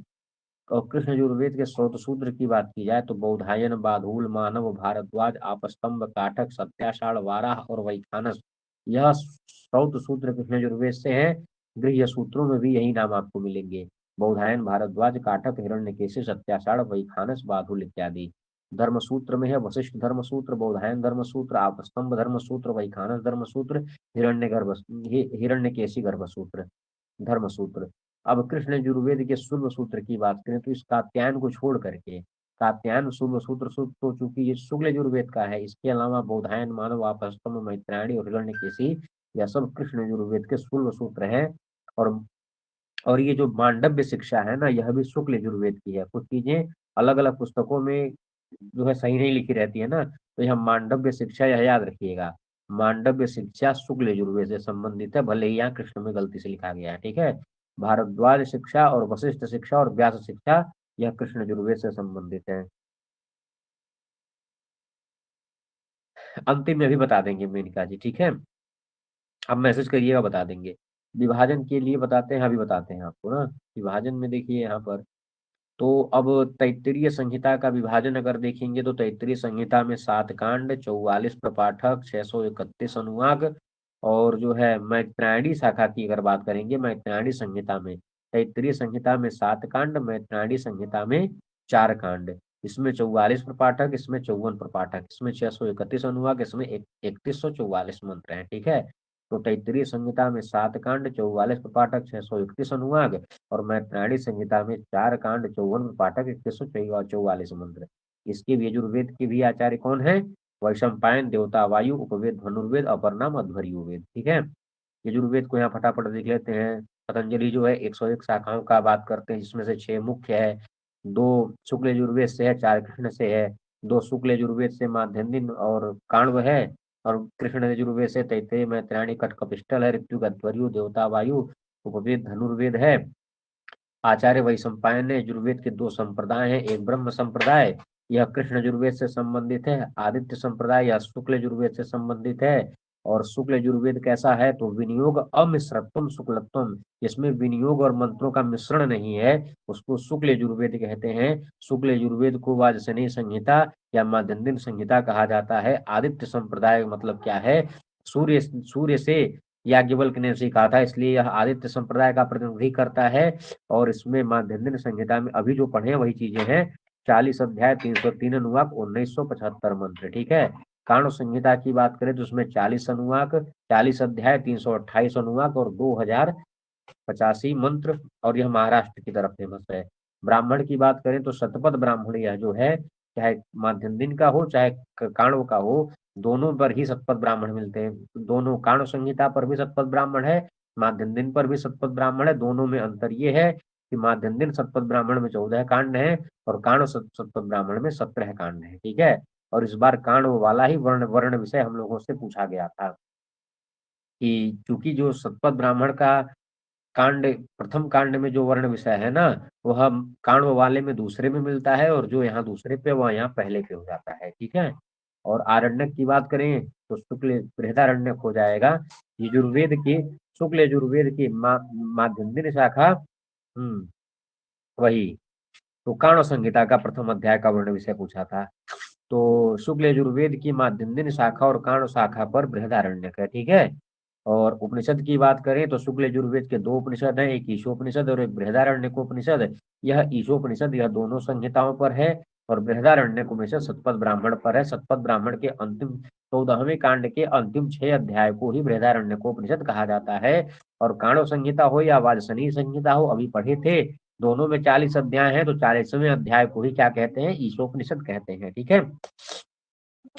Speaker 1: और कृष्ण यजुर्वेद के स्रोत सूत्र की बात की जाए तो बौधायन, बाधूल, मानव, भारद्वाज, आपस्तंभ, काठक, सत्याषाढ़, वाराह और वैखानस, यह स्रोत सूत्र कृष्ण यजुर्वेद से है। गृह्य सूत्रों में भी यही नाम आपको मिलेंगे, बौधायन, भारद्वाज, काठक, हिरण्यकेशी, सत्याषाढ़, वैखानस, बाधुल इत्यादि। धर्म सूत्र में है वशिष्ठ धर्म सूत्र, बौधायन धर्म सूत्र, आपस्तंभ धर्म सूत्र, वैखानस धर्म सूत्र, हिरण्यकेशी गर्भ सूत्र, धर्म सूत्र। अब कृष्ण यजुर्वेद के शुल्ब सूत्र की बात करें तो इस कात्यायन को छोड़ करके, कात्यायन शुल्ब सूत्र तो चूंकि ये शुक्ल यजुर्वेद का है, इसके अलावा बौधायन, मानव, आपस्तम्भ, मैत्रायणी और हिरण्यकेशी, यह सब कृष्ण यजुर्वेद के शुल्ब सूत्र है। और और ये जो मांडव्य शिक्षा है ना, यह भी शुक्ल यजुर्वेद की है। कुछ चीजें अलग अलग पुस्तकों में जो है सही नहीं लिखी रहती है ना, तो यह मांडव्य शिक्षा, यह याद रखिएगा, मांडव्य शिक्षा शुक्ल यजुर्वेद से संबंधित है, भले ही यहाँ कृष्ण में गलती से लिखा गया है, ठीक है। भारद्वाज शिक्षा और वशिष्ठ शिक्षा और व्यास शिक्षा, यह कृष्ण यजुर्वेद से संबंधित है। अंतिम में भी बता देंगे मेनका जी, ठीक है। अब मैसेज करिएगा, बता देंगे। विभाजन के लिए बताते हैं, अभी बताते हैं आपको ना। विभाजन में देखिए यहाँ पर, तो अब तैत्तिरीय संहिता का विभाजन अगर देखेंगे तो तैत्तिरीय संहिता में 7 कांड, 44 प्रपाठक, 631 अनुवाक, और जो है मैत्रायणी शाखा की अगर बात करेंगे, मैत्रायणी संहिता में, तैत्तिरीय संहिता में 7 कांड, मैत्रायणी संहिता में 4 कांड, इसमें 44 प्रपाठक, इसमें 54 प्रपाठक, इसमें 631 अनुवाक, इसमें 3144 मंत्र हैं, ठीक है। तो तैत्तिरीय संहिता में 7 कांड, 44 प्रपाठक, 631 अनुवाक, और मैत्रायणी संहिता में 4 कांड, 54 पाठक, 2144 मंत्र। इसके भी यजुर्वेद के भी आचार्य कौन है? वैशंपायन, देवता वायु, उपवेद धनुर्वेद, अपर नाम अध्वर्युवेद, ठीक है। यजुर्वेद को यहाँ फटाफट देख लेते हैं। पतंजलि जो है 101 शाखाओं का बात करते हैं, जिसमें से 6 मुख्य है, 2 शुक्ल यजुर्वेद से है, 4 कृष्ण से है। 2 शुक्ल यजुर्वेद से माध्यन्दिन और काण्व है, और कृष्ण यजुर्वेद से तैत्तिरीय, मैत्रायणी, कटकपिष्टल है, ऋत्विक, अध्वर्यु, देवता वायु, उपवेद धनुर्वेद है। आचार्य वैशंपायन ने यजुर्वेद के 2 संप्रदाय हैं, एक ब्रह्म संप्रदाय, यह कृष्ण यजुर्वेद से संबंधित है, आदित्य संप्रदाय यह शुक्ल यजुर्वेद से संबंधित है। और शुक्ल यजुर्वेद कैसा है? तो विनियोग अमिश्रत्वम शुक्लत्वम, इसमें विनियोग और मंत्रों का मिश्रण नहीं है, उसको शुक्ल यजुर्वेद कहते हैं। शुक्ल यजुर्वेद को वाजसनेयी संहिता या माध्यन्दिन संहिता कहा जाता है। आदित्य संप्रदाय मतलब क्या है? सूर्य सूर्य से याज्ञवल्क्य ने सीखा था, इसलिए यह आदित्य संप्रदाय का प्रतिनिधि करता है। और इसमें माध्यन्दिन संहिता में अभी जो पढ़े वही चीजें हैं, 40 अध्याय, 303 अनुवाक, 1975 मंत्र, ठीक है। काण्व संहिता की बात करें तो उसमें 40 अनुवाक, 40 अध्याय, 328 अनुवाक और 2085 मंत्र, और यह महाराष्ट्र की तरफ फेमस है। ब्राह्मण की बात करें तो शतपथ ब्राह्मण यह जो है, चाहे माध्यन्दिन का हो चाहे काण्व का हो, दोनों पर ही शतपथ ब्राह्मण मिलते हैं। दोनों काण्व संहिता पर भी शतपथ ब्राह्मण है, माध्यन्दिन पर भी शतपथ ब्राह्मण है। दोनों में अंतर ये है कि माध्यन्दिन शतपथ ब्राह्मण में 14 कांड है, और काण्व शतपथ ब्राह्मण में 17 कांड है, ठीक है। और इस बार काण्व वाला ही वर्ण वर्ण विषय हम लोगों से पूछा गया था, कि चूंकि जो शतपथ ब्राह्मण का कांड, प्रथम कांड में जो वर्ण विषय है ना, वह काण्व वाले में दूसरे में मिलता है, और जो यहाँ दूसरे पे वह यहाँ पहले पे हो जाता है, ठीक है। और आरण्यक की बात करें तो शुक्ल बृहदारण्यक हो जाएगा। यजुर्वेद की, शुक्ल यजुर्वेद की माध्यन्दिन शाखा, वही, तो काण्व संहिता का प्रथम अध्याय का वर्ण विषय पूछा था। तो शुक्ल यजुर्वेद की माध्यन्दिन शाखा और काण्व शाखा पर बृहदारण्यक है, ठीक है। और उपनिषद की बात करें तो शुक्ल यजुर्वेद के 2 उपनिषद हैं, एक ईशोपनिषद और एक बृहदारण्यक उपनिषद। यह ईशोपनिषद यह दोनों संहिताओं पर है, और बृहदारण्यक उपनिषद शतपथ ब्राह्मण पर है। शतपथ ब्राह्मण के अंतिम 14वें कांड के अंतिम 6 अध्याय को ही बृहदारण्यक उपनिषद कहा जाता है। और काण्व संहिता हो या वाजसनेयी संहिता हो, अभी पढ़े थे, दोनों में 40 अध्याय हैं, तो 40वें अध्याय को ही क्या कहते हैं? ईशोपनिषद कहते हैं, ठीक है।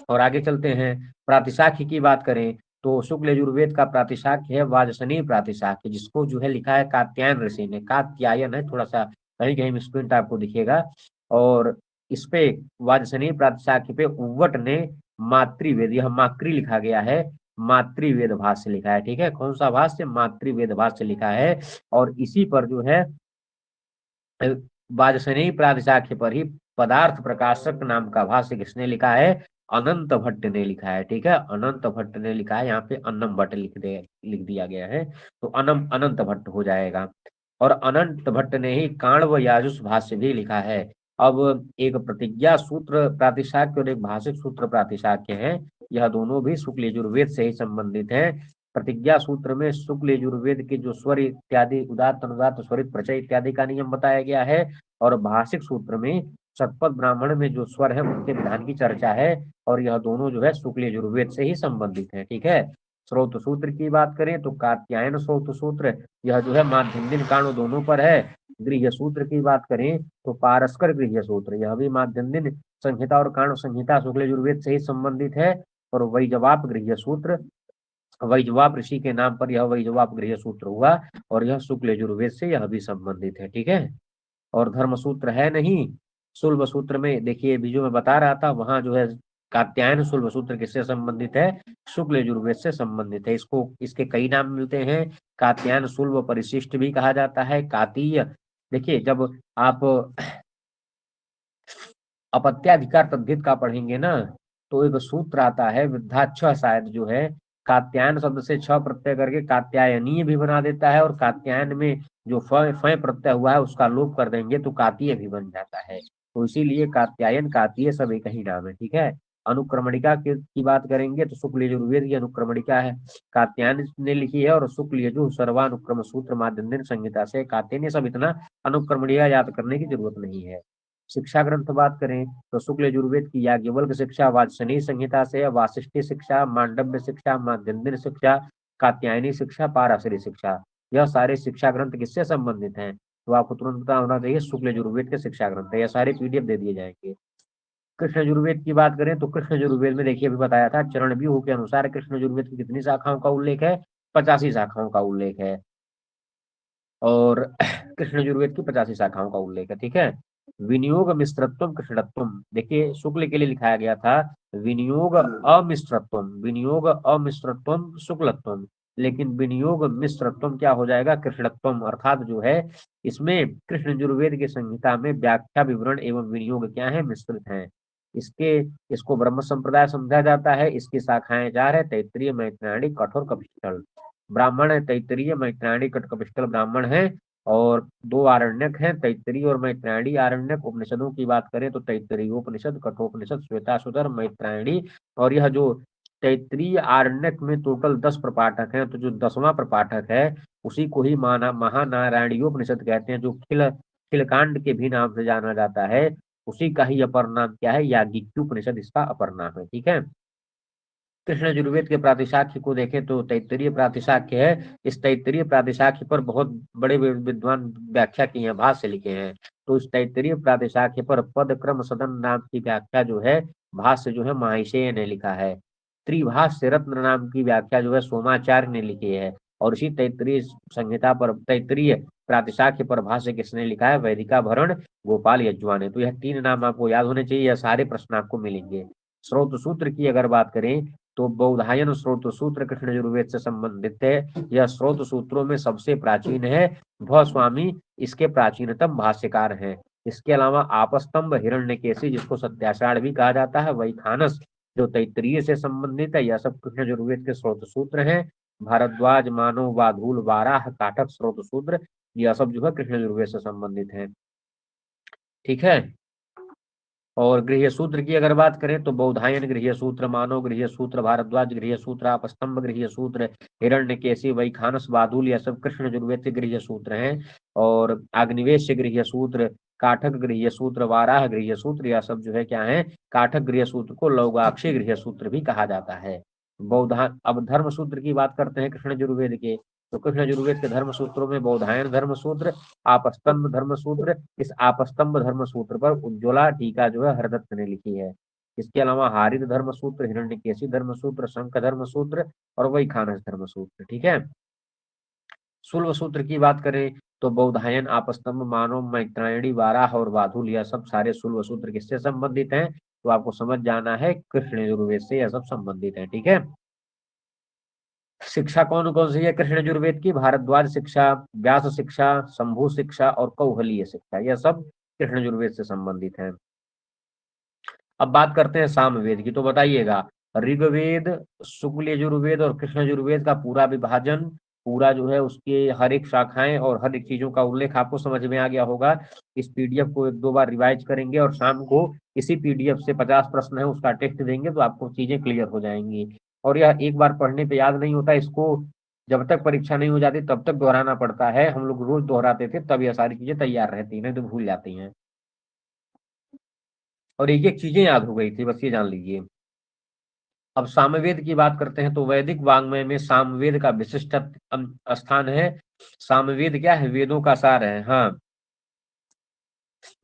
Speaker 1: और आगे चलते हैं। प्रातिशाख्य की बात करें तो शुक्ल यजुर्वेद का प्रातिशाख्य है वाजसनेयी प्रातिशाख्य, जिसको जो है लिखा है कात्यायन ऋषि ने, कात्यायन है, थोड़ा सा कहीं कहीं मिसप्रिंट आपको दिखेगा। और इस पे वाजसनेयी प्रातिशाख्य पे उव्वट ने मातृवेद, यह मातृ लिखा गया है, मातृवेद भाष्य लिखा है, ठीक है। कौन सा भाष्य? मातृवेद भाष्य लिखा है। और इसी पर जो है वाजसनेयी प्रातिशाख्य पर ही पदार्थ प्रकाशक नाम का भाष्य किसने लिखा है? अनंत भट्ट ने लिखा है। ठीक है, अनंत भट्ट ने लिखा है, यहाँ पे अन्नम भट्ट लिख दिया गया है, तो अनंत भट्ट हो जाएगा। और अनंत भट्ट ने ही काण्व याजुस भाष्य भी लिखा है। अब एक प्रतिज्ञा सूत्र प्रातिशाख्य और एक भाषिक सूत्र प्रातिशाख्य है, यह दोनों भी शुक्ल यजुर्वेद से ही संबंधित है। प्रतिज्ञा सूत्र में शुक्ल यजुर्वेद के जो स्वर इत्यादि उदात्त अनुदात्त स्वरित प्रचय इत्यादि का नियम बताया गया है, और भाषिक सूत्र में शतपथ ब्राह्मण में जो स्वर है उनके विधान की चर्चा है, और यह दोनों जो है शुक्ल यजुर्वेद से ही संबंधित है। ठीक है, स्रोत सूत्र की बात करें तो कात्यायन स्रोत सूत्र, यह जो है माध्यन्दिन कांड दोनों पर है। गृह्य सूत्र की बात करें तो पारस्कर गृह्य सूत्र, यह भी माध्यन्दिन संहिता और कांड संहिता शुक्ल यजुर्वेद से ही संबंधित है। और वैजवाप गृह्य सूत्र, वैजवाप ऋषि के नाम पर यह वैजवाप गृह्य सूत्र हुआ, और यह शुक्ल यजुर्वेद से यह भी संबंधित है। ठीक है, और धर्म सूत्र है नहीं, शुल्ब सूत्र में देखिए अभी जो मैं बता रहा था वहां जो है कात्यायन शुल्ब सूत्र किससे संबंधित है, शुक्ल यजुर्वेद से संबंधित है। इसको इसके कई नाम मिलते हैं, कात्यायन शुल्ब परिशिष्ट भी कहा जाता है, कातीय। देखिए जब आप अपत्याधिकार तद्धित का पढ़ेंगे ना, तो एक सूत्र आता है वृद्धाक्ष शायद जो है, कात्यायन शब्द से छ प्रत्यय करके कात्यायनीय भी बना देता है, और कात्यायन में जो फ प्रत्यय हुआ है उसका लोप कर देंगे तो कातीय भी बन जाता है। तो इसीलिए कात्यायन कातीय सब एक ही नाम है। ठीक है, अनुक्रमणिका की बात करेंगे तो शुक्ल यजुर्वेद की अनुक्रमणिका है, कात्यायन ने लिखी है, और शुक्ल यजु सर्वानुक्रम सूत्र माध्यन्दिन संहिता से कात्यायन, सब इतना अनुक्रमणिका याद करने की जरूरत नहीं है। शिक्षा ग्रंथ बात करें तो शुक्ल यजुर्वेद की याज्ञवल्क शिक्षा वाजसनेयी संहिता से, वासिष्ठी शिक्षा, मांडव्य शिक्षा, माध्यन्दिन शिक्षा, कात्यायनी शिक्षा, पाराशरी शिक्षा, यह सारे शिक्षा ग्रंथ किससे संबंधित हैं, तो आपको तुरंत पता होना चाहिए शुक्ल यजुर्वेद के शिक्षा ग्रंथ है, यह सारे पीडीएफ दे दिए जाएंगे। कृष्ण यजुर्वेद की बात करें तो कृष्ण यजुर्वेद में देखिए अभी बताया था चरण व्यूह के अनुसार कृष्ण यजुर्वेद की कितनी शाखाओं का उल्लेख है, 85 शाखाओं का उल्लेख है, और कृष्ण यजुर्वेद की 85 शाखाओं का उल्लेख है। ठीक है, विनियोग मिश्रत्व कृष्णत्व, देखिए शुक्ल के लिए लिखाया गया था विनियोग अमिश्रत्व, विनियोग अमिश्रत्व शुक्लत्व, लेकिन विनियोग मिश्रत्व क्या हो जाएगा, कृष्णत्व, अर्थात जो है इसमें कृष्ण यजुर्वेद की संहिता में व्याख्या विवरण एवं विनियोग क्या है, मिश्रित है। इसके इसको ब्रह्म संप्रदाय समझा जाता है। इसकी शाखाएं 4 है, तैत्तिरीय, मैत्रायणी, कठोर, कपिस्थल। ब्राह्मण है तैत्तिरीय, मैत्रायणी, कपिस्थल ब्राह्मण है, और 2 आरण्यक हैं, तैत्तिरीय और मैत्रायणी आरण्यक। उपनिषदों की बात करें तो तैत्तिरीयोपनिषद, कठोपनिषद, श्वेताश्वतर, मैत्रायणी, और यह जो तैत्तिरीय आरण्यक में टोटल 10 प्रपाठक हैं, तो जो 10वां प्रपाठक है उसी को ही महानारायणीयोपनिषद कहते हैं, जो खिलकांड के भी नाम से जाना जाता है, उसी का ही अपर नाम क्या है, याज्ञिकोपनिषद इसका अपर नाम है। ठीक है, कृष्ण यजुर्वेद के प्रातिशाख्य को देखें तो तैत्तिरीय प्रातिशाख्य है, इस तैत्तिरीय प्रातिशाख्य पर बहुत बड़े विद्वान व्याख्या की हैं, भाष्य लिखे हैं। तो इस तैत्तिरीय प्रातिशाख्य पर पद क्रम सदन नाम की व्याख्या जो है, भाष्य जो है महाशय ने लिखा है। त्रिभाष्य रत्न नाम की व्याख्या जो है सोमाचार्य ने लिखी है, और इसी तैत्तिरीय संहिता पर तैत्तिरीय प्रातिशाख्य पर भाष्य किसने लिखा है, वैदिका भरण गोपाल यज्वा ने। तो यह 3 नाम आपको याद होने चाहिए, यह सारे प्रश्न आपको मिलेंगे। स्रोत सूत्र की अगर बात करें तो बौधायन स्रोत सूत्र कृष्ण यजुर्वेद से संबंधित है, यह स्रोत सूत्रों में सबसे प्राचीन है। भस्वामी इसके प्राचीनतम भाष्यकार हैं। इसके अलावा आपस्तंभ, हिरण्यकेशी जिसको सत्याषाढ़ भी कहा जाता है, वैखानस जो तैत्तिरीय से संबंधित है, यह सब कृष्ण यजुर्वेद के स्रोत सूत्र हैं। भारद्वाज, मानव, वाधूल, वाराह, काठक स्रोत सूत्र, यह सब जो है कृष्ण यजुर्वेद से संबंधित है। ठीक है, और गृह्य सूत्र की अगर बात करें तो बौधायन गृह्य सूत्र, मानव गृह्य सूत्र, भारद्वाज गृह्य सूत्र, आपस्तंभ गृह्य सूत्र, हिरण्यकेशी, वैखानस, वादुल, यह सब कृष्ण यजुर्वेद के गृह्य सूत्र हैं। और आग्निवेश गृह्य सूत्र, काठक गृह्य सूत्र, वाराह गृह्य सूत्र, यह सब जो है क्या है, काठक गृह्य सूत्र को लौगाक्षी गृह्य सूत्र भी कहा जाता है। बौधा अब धर्म सूत्र की बात करते हैं कृष्ण यजुर्वेद के, तो कृष्ण यजुर्वेद के धर्म सूत्रों में बौधायन धर्म सूत्र, आपस्तंभ धर्म सूत्र, इस आपस्तंभ धर्म सूत्र पर उज्ज्वला टीका जो है हरदत्त ने लिखी है। इसके अलावा हारित धर्म सूत्र, हिरण्यकेशी धर्म सूत्र, शंख धर्म सूत्र, और वैखानस धर्म सूत्र। ठीक है, शुल्ब सूत्र की बात करें तो बौधायन, आपस्तंभ, मानव, मैत्रायणी, वाराह और वाधुल, यह सब सारे शुल्ब सूत्र किससे संबंधित हैं, तो आपको समझ जाना है कृष्ण यजुर्वेद से यह सब संबंधित है। ठीक है, शिक्षा कौन कौन सी है कृष्ण यजुर्वेद की, भारद्वाज शिक्षा, व्यास शिक्षा, शंभु शिक्षा और कौहलीय शिक्षा, यह सब कृष्ण यजुर्वेद से संबंधित है। अब बात करते हैं सामवेद की, तो बताइएगा ऋग्वेद, शुक्ल यजुर्वेद और कृष्ण यजुर्वेद का पूरा विभाजन, पूरा जो है उसके हर एक शाखाएं और हर एक चीजों का उल्लेख आपको समझ में आ गया होगा। इस पीडीएफ को एक दो बार रिवाइज करेंगे और शाम को इसी पीडीएफ से 50 प्रश्न है उसका टेस्ट देंगे तो आपको चीजें क्लियर हो जाएंगी। और यह एक बार पढ़ने पे याद नहीं होता, इसको जब तक परीक्षा नहीं हो जाती तब तक दोहराना पड़ता है। हम लोग रोज दोहराते थे तब यह सारी चीजें तैयार रहती हैं, नहीं तो भूल जाती हैं। और एक एक चीजें याद हो गई थी, बस ये जान लीजिए। अब सामवेद की बात करते हैं, तो वैदिक वाङ्मय में सामवेद का विशिष्ट स्थान है। सामवेद क्या है? वेदों का सार है। हाँ,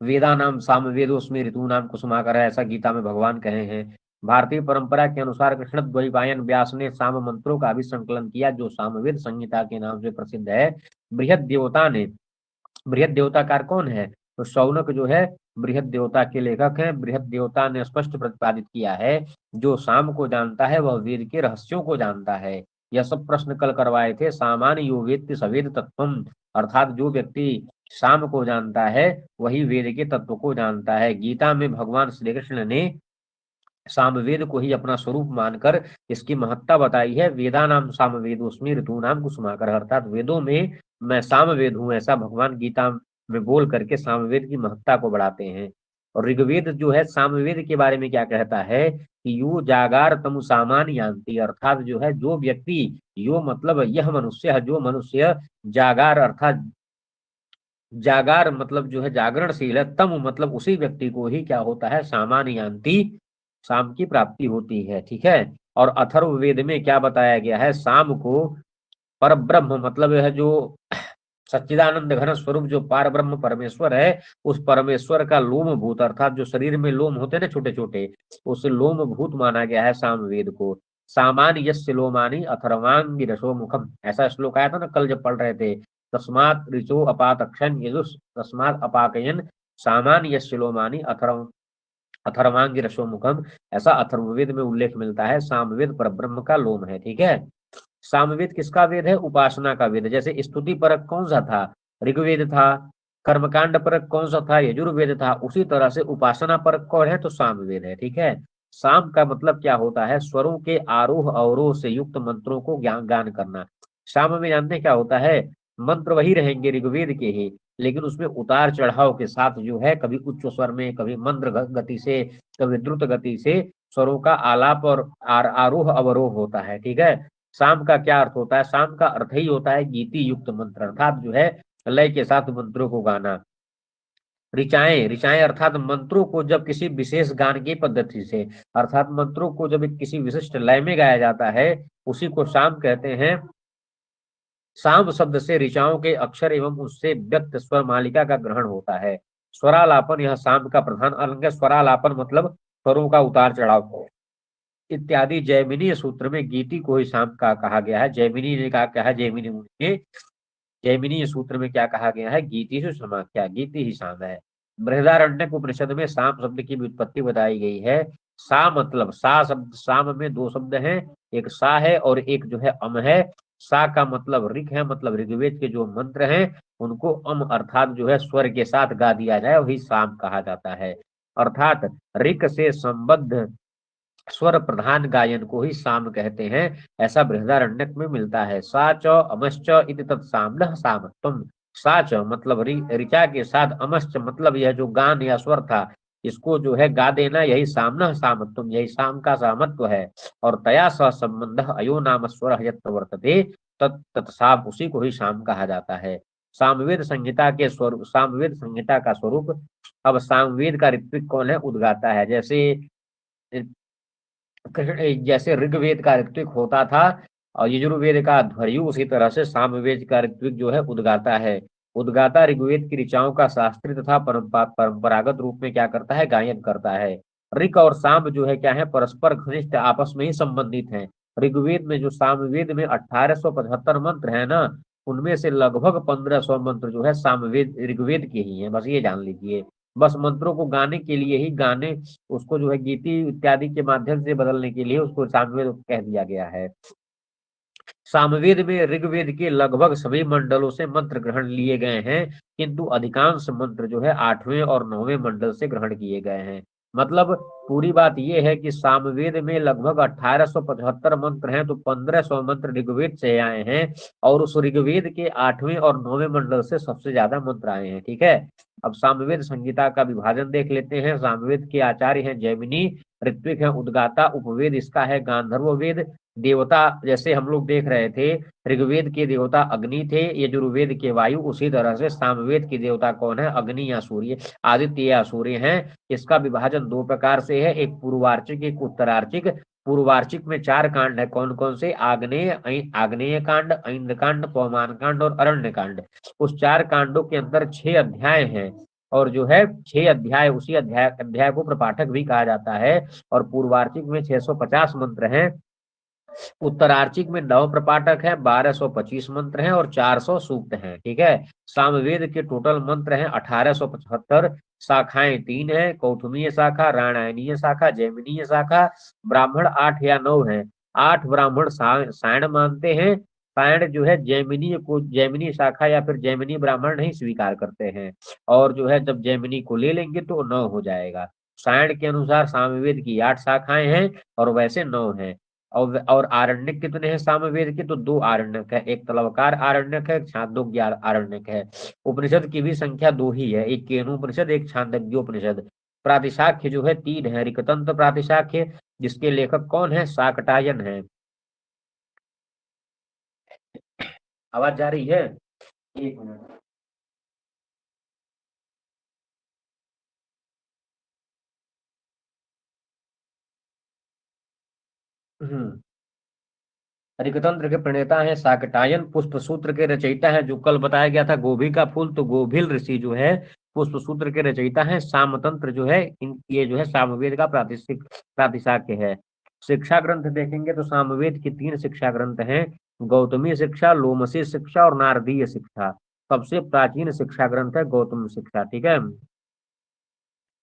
Speaker 1: वेदा नाम सामवेदो उसमें ऋतु नाम कुसुमाकर है, ऐसा गीता में भगवान कहे हैं। भारतीय परंपरा के अनुसार कृष्ण द्वैपायन व्यास ने साम मंत्रों का भी संकलन किया, जो सामवेद संहिता के नाम से प्रसिद्ध है। बृहद देवता ने, बृहद देवताकार कौन है? तो शौनक जो है बृहद देवता के लेखक हैं। बृहद देवता ने स्पष्ट प्रतिपादित किया है, जो साम को जानता है वह वेद के रहस्यों को जानता है। यह सब प्रश्न कल करवाए थे। सामान्य यो वेत्ति सवेद तत्वम, अर्थात जो व्यक्ति साम को जानता है वही वेद के तत्व को जानता है। गीता में भगवान श्री कृष्ण ने सामवेद को ही अपना स्वरूप मानकर इसकी महत्ता बताई है। वेदा नाम सामवेदोस्मि ऋतु नाम कुसुमाकर, अर्थात वेदों में मैं सामवेद हूँ, ऐसा भगवान गीता में बोल करके सामवेद की महत्ता को बढ़ाते हैं। और ऋग्वेद जो है सामवेद के बारे में क्या कहता है कि यो जागार तमु सामान यान्ति, अर्थात जो है जो व्यक्ति, यो मतलब यह मनुष्य है, जो मनुष्य जागार अर्थात जागार मतलब जो है जागरणशील है, तम मतलब उसी व्यक्ति को ही क्या होता है? सामान्य यान्ति, शाम की प्राप्ति होती है। ठीक है। और अथर्ववेद में क्या बताया गया है? शाम को पर ब्रह्म मतलब है जो सच्चिदानंद घन स्वरूप जो पार ब्रह्म परमेश्वर है, उस परमेश्वर का लोम भूत, अर्थात जो शरीर में लोम होते हैं ना छोटे छोटे, उस लोम भूत माना गया है सामवेद को। सामान्य यस्य लोमानी अथर्वांगी रसो मुखम, ऐसा श्लोक आया था ना कल जब पढ़ रहे थे। तस्मात ऋचो अपातक्षण यजुष तस्मात अपाकयन सामान्य यस्य लोमानी अथर्वांगी रसो मुखम, ऐसा अथर्ववेद में उल्लेख मिलता है। सामवेद पर ब्रह्म का लोम है। ठीक है। सामवेद किसका वेद है? उपासना का वेद। जैसे स्तुति परक कौन सा था? ऋग्वेद था। कर्मकांड परक कौन सा था? यजुर्वेद था। उसी तरह से उपासना परक कौन है? तो सामवेद है। ठीक है। साम का मतलब क्या होता है? स्वरों के आरोह अवरोह से युक्त मंत्रों को ज्ञान गान करना। साम में जानते हैं क्या होता है? मंत्र वही रहेंगे ऋग्वेद के ही, लेकिन उसमें उतार चढ़ाव के साथ जो है, कभी उच्च स्वर में, कभी मंद्र गति से, कभी द्रुत गति से स्वरों का आलाप और आरोह अवरोह होता है। ठीक है। शाम का क्या अर्थ होता है? शाम का अर्थ ही होता है गीति युक्त मंत्र, अर्थात जो है लय के साथ मंत्रों को गाना। ऋचाएं, ऋचाएं अर्थात मंत्रों को जब किसी विशेष गान की पद्धति से, अर्थात मंत्रों को जब किसी विशिष्ट लय में गाया जाता है, उसी को शाम कहते हैं। साम शब्द से ऋचाओं के अक्षर एवं उससे व्यक्त स्वर मालिका का ग्रहण होता है। स्वरालापन यह शाम का प्रधान अंग है। स्वरालापन मतलब स्वरों का उतार चढ़ाव इत्यादि। जैमिनीय सूत्र में गीति को ही शाम का कहा गया है। जैमिनी ने कहा क्या है? जैमिनी मुनि ने जैमिनीय सूत्र में क्या कहा गया है? गीति से समाख्या, गीति ही शाम है। बृहदारण्यक उपनिषद में शाम शब्द की व्युत्पत्ति बताई गई है। सा मतलब सा शब्द, साम में दो शब्द हैं, एक सा है और एक जो है अम है। सा का मतलब ऋक है, मतलब ऋग्वेद के जो मंत्र हैं उनको अम अर्थात जो है स्वर के साथ गा दिया जाए, वही शाम कहा जाता है। अर्थात ऋक से संबद्ध स्वर प्रधान गायन को ही साम कहते हैं, ऐसा बृहदारण्यक में मिलता है। साच अमश्च इति तत्साम्नः सामत्वम्। साच मतलब ऋचा के साथ, अमश्च मतलब यह जो गान या स्वर था, इसको जो है गा देना, यही सामनः सामत्वम्, यही साम का सामत्व है। और तया सह संबंध अयो नाम स्वर यत्र वर्तते तत्साम, उसी को ही शाम कहा जाता है। सामवेद संहिता के स्वरूप, सामवेद संहिता का स्वरूप। अब सामवेद का ऋत्विक कौन है? उद्गाता है। जैसे जैसे ऋग्वेद का ऋत्विक होता था और यजुर्वेद का ध्वर्यु, उसी तरह से सामवेद का ऋत्विक जो है उद्गाता है। उद्गाता ऋग्वेद की ऋचाओं का शास्त्रीय तथा परंपरागत रूप में क्या करता है? गायन करता है। ऋक और साम जो है क्या है? परस्पर घनिष्ठ आपस में ही संबंधित हैं। ऋग्वेद में जो सामवेद में 1875 मंत्र है ना, उनमें से लगभग 1500 मंत्र जो है सामवेद ऋग्वेद के ही हैं, बस ये जान लीजिए। बस मंत्रों को गाने के लिए ही, गाने उसको जो है गीति इत्यादि के माध्यम से बदलने के लिए उसको सामवेद कह दिया गया है। सामवेद में ऋग्वेद के लगभग सभी मंडलों से मंत्र ग्रहण लिए गए हैं, किंतु अधिकांश मंत्र जो है 8वें और 9वें मंडल से ग्रहण किए गए हैं। मतलब पूरी बात यह है कि सामवेद में लगभग 1875 मंत्र हैं, तो 1500 मंत्र ऋग्वेद से आए हैं, और उस ऋग्वेद के 8वें और 9वें मंडल से सबसे ज्यादा मंत्र आए हैं। ठीक है, अब सामवेद संहिता का विभाजन देख लेते हैं। सामवेद के आचार्य हैं जैमिनी, ऋत्विक है उद्गाता, उपवेद इसका है गांधर्व वेद। देवता जैसे हम लोग देख रहे थे, ऋग्वेद के देवता अग्नि थे, यजुर्वेद के वायु, उसी तरह से सामवेद के देवता कौन है? अग्नि या सूर्य, आदित्य या सूर्य हैं। इसका विभाजन दो प्रकार से है, एक पूर्वार्चिक एक उत्तरार्चिक। पूर्वार्चिक में 4 कांड है, कौन कौन से? आग्नेय कांड, ऐन्द्र कांड, पवमान कांड और अरण्य कांड। उस 4 कांडों के अंदर 6 अध्याय हैं, और जो है 6 अध्याय, उसी अध्याय को प्रपाठक भी कहा जाता है। और पूर्वार्चिक में 650 मंत्र हैं, उत्तरार्चिक में 9 प्रपाठक है, 1225 मंत्र हैं और 400 सूक्त हैं। ठीक है, सामवेद के टोटल मंत्र हैं 1875, शाखाएं 3 हैं, कौटुंबीय शाखा, रामायणीय शाखा, जैमिनीय शाखा। ब्राह्मण 8 या 9 हैं। 8 ब्राह्मण सायण मानते हैं। सायण जो है जैमिनी को, जैमिनी शाखा या फिर जैमिनी ब्राह्मण नहीं स्वीकार करते हैं, और जो है जब जैमिनी को ले लेंगे तो 9 हो जाएगा। सायण के अनुसार सामवेद की 8 शाखाएं हैं और वैसे 9 हैं। और आरण्यक कितने हैं सामवेद के? तो 2 आरण्यक है, एक तलवकार आरण्यक है, एक छांदोग्य आरण्यक है। उपनिषद की भी संख्या 2 ही है, एक केनोपनिषद, एक छांदोग्योपनिषद। प्रातिशाख्य जो है 3 है, ऋकतंत्र प्रातिशाख्य, जिसके लेखक कौन है? शाकटायन है। आवाज जा रही है? एक मिनट। ऋकतंत्र के प्रणेता हैं शाकटायन। पुष्प सूत्र के रचयिता हैं, जो कल बताया गया था गोभी का फूल, तो गोभिल ऋषि जो है पुष्प सूत्र के रचयिता हैं। सामतंत्र जो है ये जो है सामवेद का प्रातिशाख्य है। शिक्षा ग्रंथ देखेंगे तो सामवेद के 3 शिक्षा ग्रंथ हैं, गौतमी शिक्षा, लोमसी शिक्षा और नारदीय शिक्षा। सबसे प्राचीन शिक्षा ग्रंथ है गौतम शिक्षा। ठीक है,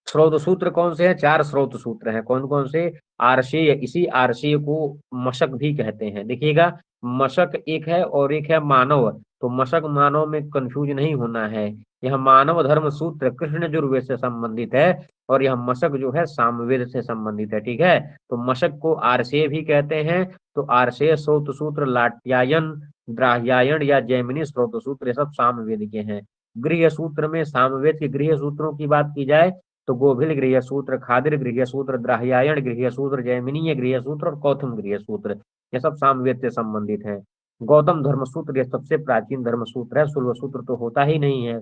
Speaker 1: स्रोत सूत्र कौन से हैं? 4 स्रोत सूत्र हैं, कौन कौन से? आरषेय, इसी आरषेय को मशक भी कहते हैं। देखिएगा, मशक एक है और एक है मानव, तो मशक मानव में कंफ्यूज नहीं होना है। यह मानव धर्म सूत्र कृष्ण यजुर्वेद से संबंधित है, और यह मशक जो है सामवेद से संबंधित है। ठीक है, तो मशक को आरषेय भी कहते हैं। तो आरषेय स्रोत सूत्र, लाट्यायन, द्राह्यायन या जैमिनी स्रोत सूत्र, ये सब सामवेद के हैं। गृह सूत्र में सामवेद के गृह सूत्रों की बात की जाए तो गोभिल गृह सूत्र, खादिर गृह सूत्र, द्राह्यायण गृह सूत्र, जैमिनीय गृह सूत्र और कौथम गृह सूत्र, ये सब सामवेद से संबंधित हैं। गौतम धर्म सूत्र ये सबसे प्राचीन धर्म सूत्र है, शुल्व सूत्र तो होता ही नहीं है।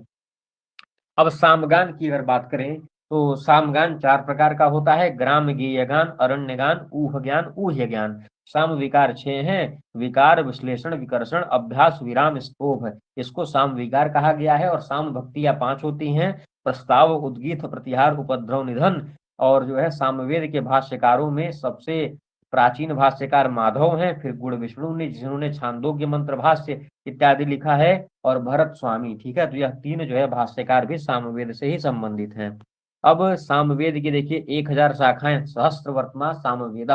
Speaker 1: अब सामगान की अगर बात करें तो सामगान 4 प्रकार का होता है, ग्राम गीयगान, अरण्य गान, ऊह ज्ञान, ऊह्य ज्ञान। साम विकार 6 हैं, विकार, विश्लेषण, विकर्षण, अभ्यास, विराम, स्तोभ, इसको साम विकार कहा गया है। और साम भक्तियां 5 होती हैं, प्रस्ताव, उद्गीत, प्रतिहार, उपद्रव, निधन। और जो है सामवेद के भाष्यकारों में सबसे प्राचीन भाष्यकार माधव हैं, फिर गुण विष्णु ने, जिन्होंने छांदोग्य मंत्र भाष्य इत्यादि लिखा है, और भरत स्वामी। ठीक है, तो यह 3 जो है भाष्यकार भी सामवेद से ही संबंधित हैं। अब सामवेद की देखिए 1000 शाखाएं, सहस्त्र वर्तमान सामवेद,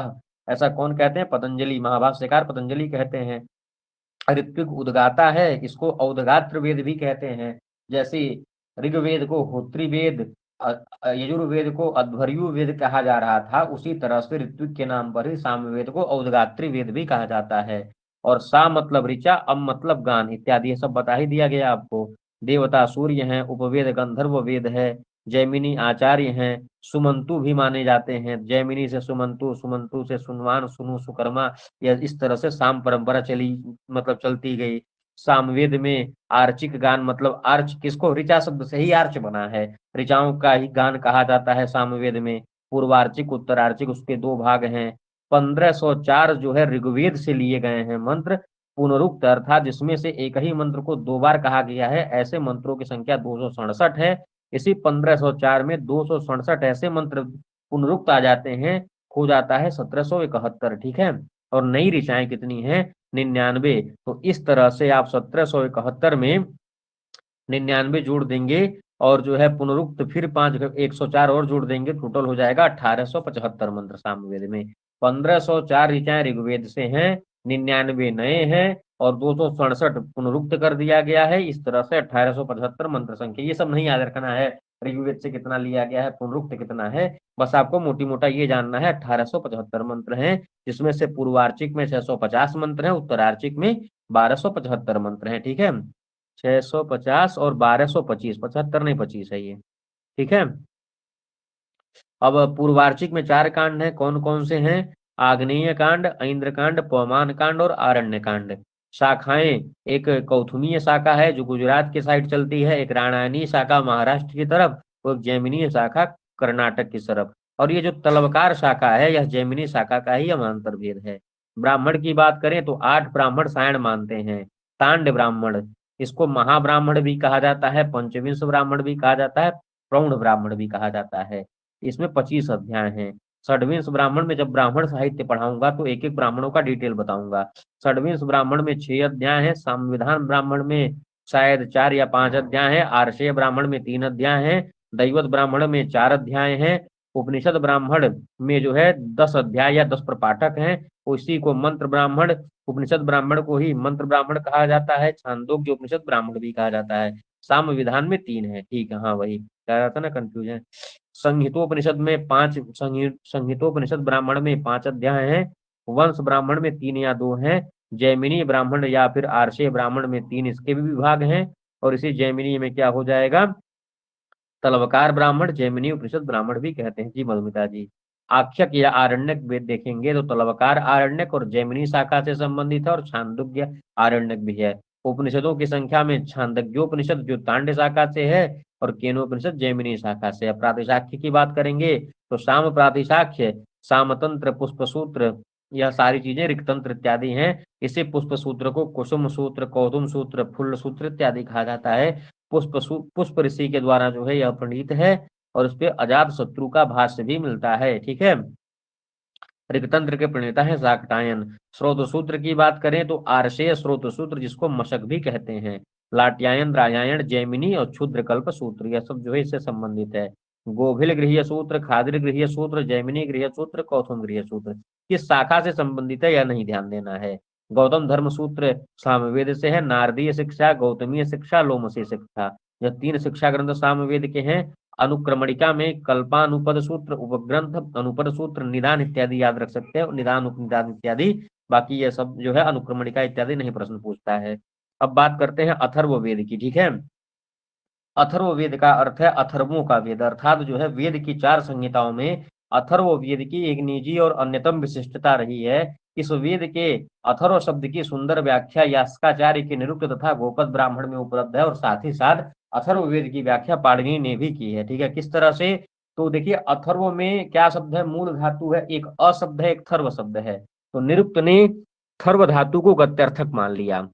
Speaker 1: ऐसा कौन कहते हैं? पतंजलि, महाभाष्यकार पतंजलि कहते हैं। ऋत्विक उद्गाता है, इसको औदगात्र वेद भी कहते हैं। जैसे ऋग्वेद को होत्री वेद, यजुर्वेद को अध्वर्यु वेद कहा जा रहा था, उसी तरह से ऋत्विक के नाम पर ही सामवेद को औदगात्री वेद भी कहा जाता है। और सा मतलब ऋचा, अम मतलब गान इत्यादि, ये सब बता ही दिया गया आपको। देवता सूर्य हैं, उपवेद गंधर्व वेद है, जैमिनी आचार्य हैं, सुमंतु भी माने जाते हैं, जैमिनी से सुमंतु, सुमंतु से सुनवान, सुनु सुकर्मा, या इस तरह से साम परंपरा चली, मतलब चलती गई। सामवेद में आर्चिक गान, मतलब आर्च किसको? ऋचा शब्द से ही आर्च बना है, ऋचाओं का ही गान कहा जाता है सामवेद में। पूर्वार्चिक उत्तरार्चिक उसके 2 भाग हैं। 1504 जो है ऋग्वेद से लिए गए हैं मंत्र, पुनरुक्त अर्थात जिसमें से एक ही मंत्र को 2 बार कहा गया है, ऐसे मंत्रों की संख्या 267 है। इसी 1504 में 267 ऐसे मंत्र पुनरुक्त आ जाते हैं, हो जाता है 1771। ठीक है, और नई ऋचाएं कितनी हैं? 99। तो इस तरह से आप 1771 में 99 जोड़ देंगे, और जो है पुनरुक्त फिर 5 104 और जोड़ देंगे, टोटल हो जाएगा 1875 मंत्र सामवेद में। 1504 ऋचाएं ऋग्वेद से हैं, 99 नए हैं, और 267 पुनरुक्त कर दिया गया है। इस तरह से 1875 मंत्र संख्या, ये सब नहीं याद रखना है, ऋग्वेद से कितना लिया गया है, पुनरुक्त कितना है, बस आपको मोटी मोटा ये जानना है। 1875 मंत्र हैं, जिसमें से पूर्वार्चिक में 650 मंत्र हैं, उत्तरार्चिक में 1275 मंत्र हैं। ठीक है, 650 और 1225, 75 नहीं 25 है ये। ठीक है, अब पूर्वार्चिक में 4 कांड हैं, कौन कौन से हैं? आग्नेय कांड, ऐन्द्र कांड, पवमान कांड और आरण्य कांड। शाखाएं, एक कौथुमीय शाखा है जो गुजरात के साइड चलती है, एक राणायणी शाखा महाराष्ट्र की तरफ, और एक जैमिनीय शाखा कर्नाटक की तरफ। और ये जो तलवकार शाखा है, यह जैमिनी शाखा का ही अमांतर भेद है। ब्राह्मण की बात करें तो 8 ब्राह्मण सायण मानते हैं। तांड ब्राह्मण, इसको महाब्राह्मण भी कहा जाता है, पंचविंश ब्राह्मण भी कहा जाता है, प्रौढ़ ब्राह्मण भी कहा जाता है। इसमें 25 अध्याय हैं। षड्विंश ब्राह्मण में जब ब्राह्मण साहित्य पढ़ाऊंगा तो एक एक ब्राह्मणों का डिटेल बताऊंगा। षड्विंश ब्राह्मण में 6 अध्याय हैं, संविधान ब्राह्मण में शायद 4 या 5 अध्याय हैं, आर्षेय ब्राह्मण में 3 अध्याय हैं, दैवत ब्राह्मण में 4 अध्याय हैं, उपनिषद ब्राह्मण में जो है 10 अध्याय या 10 प्रपाठक हैं। उसी को मंत्र ब्राह्मण, उपनिषद ब्राह्मण को ही मंत्र ब्राह्मण कहा जाता है, छांदोग्य उपनिषद ब्राह्मण भी कहा जाता है। साम विधान में 3 है। ठीक है, हाँ वही कह रहा था ना, कंफ्यूजन। संहितोपनिषद में 5, संहितोपनिषद ब्राह्मण में 5 अध्याय हैं, वंश ब्राह्मण में 3 या 2 हैं, जैमिनी ब्राह्मण या फिर आर्षेय ब्राह्मण में 3 इसके भी विभाग हैं। और इसी जैमिनी में क्या हो जाएगा, तलवकार ब्राह्मण, जैमिनी उपनिषद ब्राह्मण भी कहते हैं। जी मधुमिता जी, आख्यक या आरण्यक वेद देखेंगे तो तलवकार आरण्यक और जैमिनी शाखा से संबंधित है, और छांदोग्य आरण्यक भी है। उपनिषदों की संख्या में छांदोग्योपनिषद जो तांड्य शाखा से है, और केनोपनिषद जैमिनी शाखा से है। प्रातिशाख्य की बात करेंगे तो साम प्रातिशाख्य, सामतंत्र, पुष्प सूत्र, यह सारी चीजें ऋक्तंत्र इत्यादि हैं। इसी पुष्प सूत्र को कुसुम सूत्र, कौतुम सूत्र, फुल्ल सूत्र इत्यादि कहा जाता है। पुष्प ऋषि के द्वारा जो है यह प्रणीत है, और उस पर अजात शत्रु का भाष्य भी मिलता है। ठीक है, ऋगतंत्र के प्रणेता है शाकटायन। स्रोत सूत्र की बात करें तो आर्षेय स्रोत सूत्र, जिसको मशक भी कहते हैं, लाट्यायन, रायायण, जैमिनी और क्षुद्रकल्प सूत्र, यह सब जो है इससे संबंधित है। गोभिल गृह सूत्र, खाद्र गृह सूत्र, जैमिनी गृह सूत्र, कौथुम गृह सूत्र, किस शाखा से संबंधित है यह नहीं ध्यान देना है। गौतम धर्म सूत्र सामवेद से है, नारदीय शिक्षा, गौतमीय शिक्षा, लोमसी शिक्षा, यह 3 शिक्षा ग्रंथ सामवेद के हैं। अनुक्रमणिका में कल्पानुपद सूत्र, उपग्रंथ अनुपद सूत्र, निदान इत्यादि याद रख सकते हैं, निदान उपनिदान इत्यादि। बाकी ये सब जो है अनुक्रमणिका इत्यादि नहीं प्रश्न पूछता है। अब बात करते हैं अथर्ववेद की। ठीक है, अथर्ववेद का अर्थ है अथर्वों का वेद, अर्थात जो है वेद की 4 संहिताओं में अथर्ववेद की एक निजी और अन्यतम विशिष्टता रही है। इस वेद के अथर्व शब्द की सुंदर व्याख्या यास्काचार्य के निरुक्त तथा गोपद ब्राह्मण में उपलब्ध है, और साथ ही साथ अथर्ववेद की व्याख्या पाणिनि ने भी की है। ठीक है, किस तरह से, तो देखिए अथर्व में क्या शब्द है, मूल धातु है, एक अशब्द है, एक थर्व शब्द है। तो निरुक्त ने थर्व धातु को गत्यर्थक मान लिया,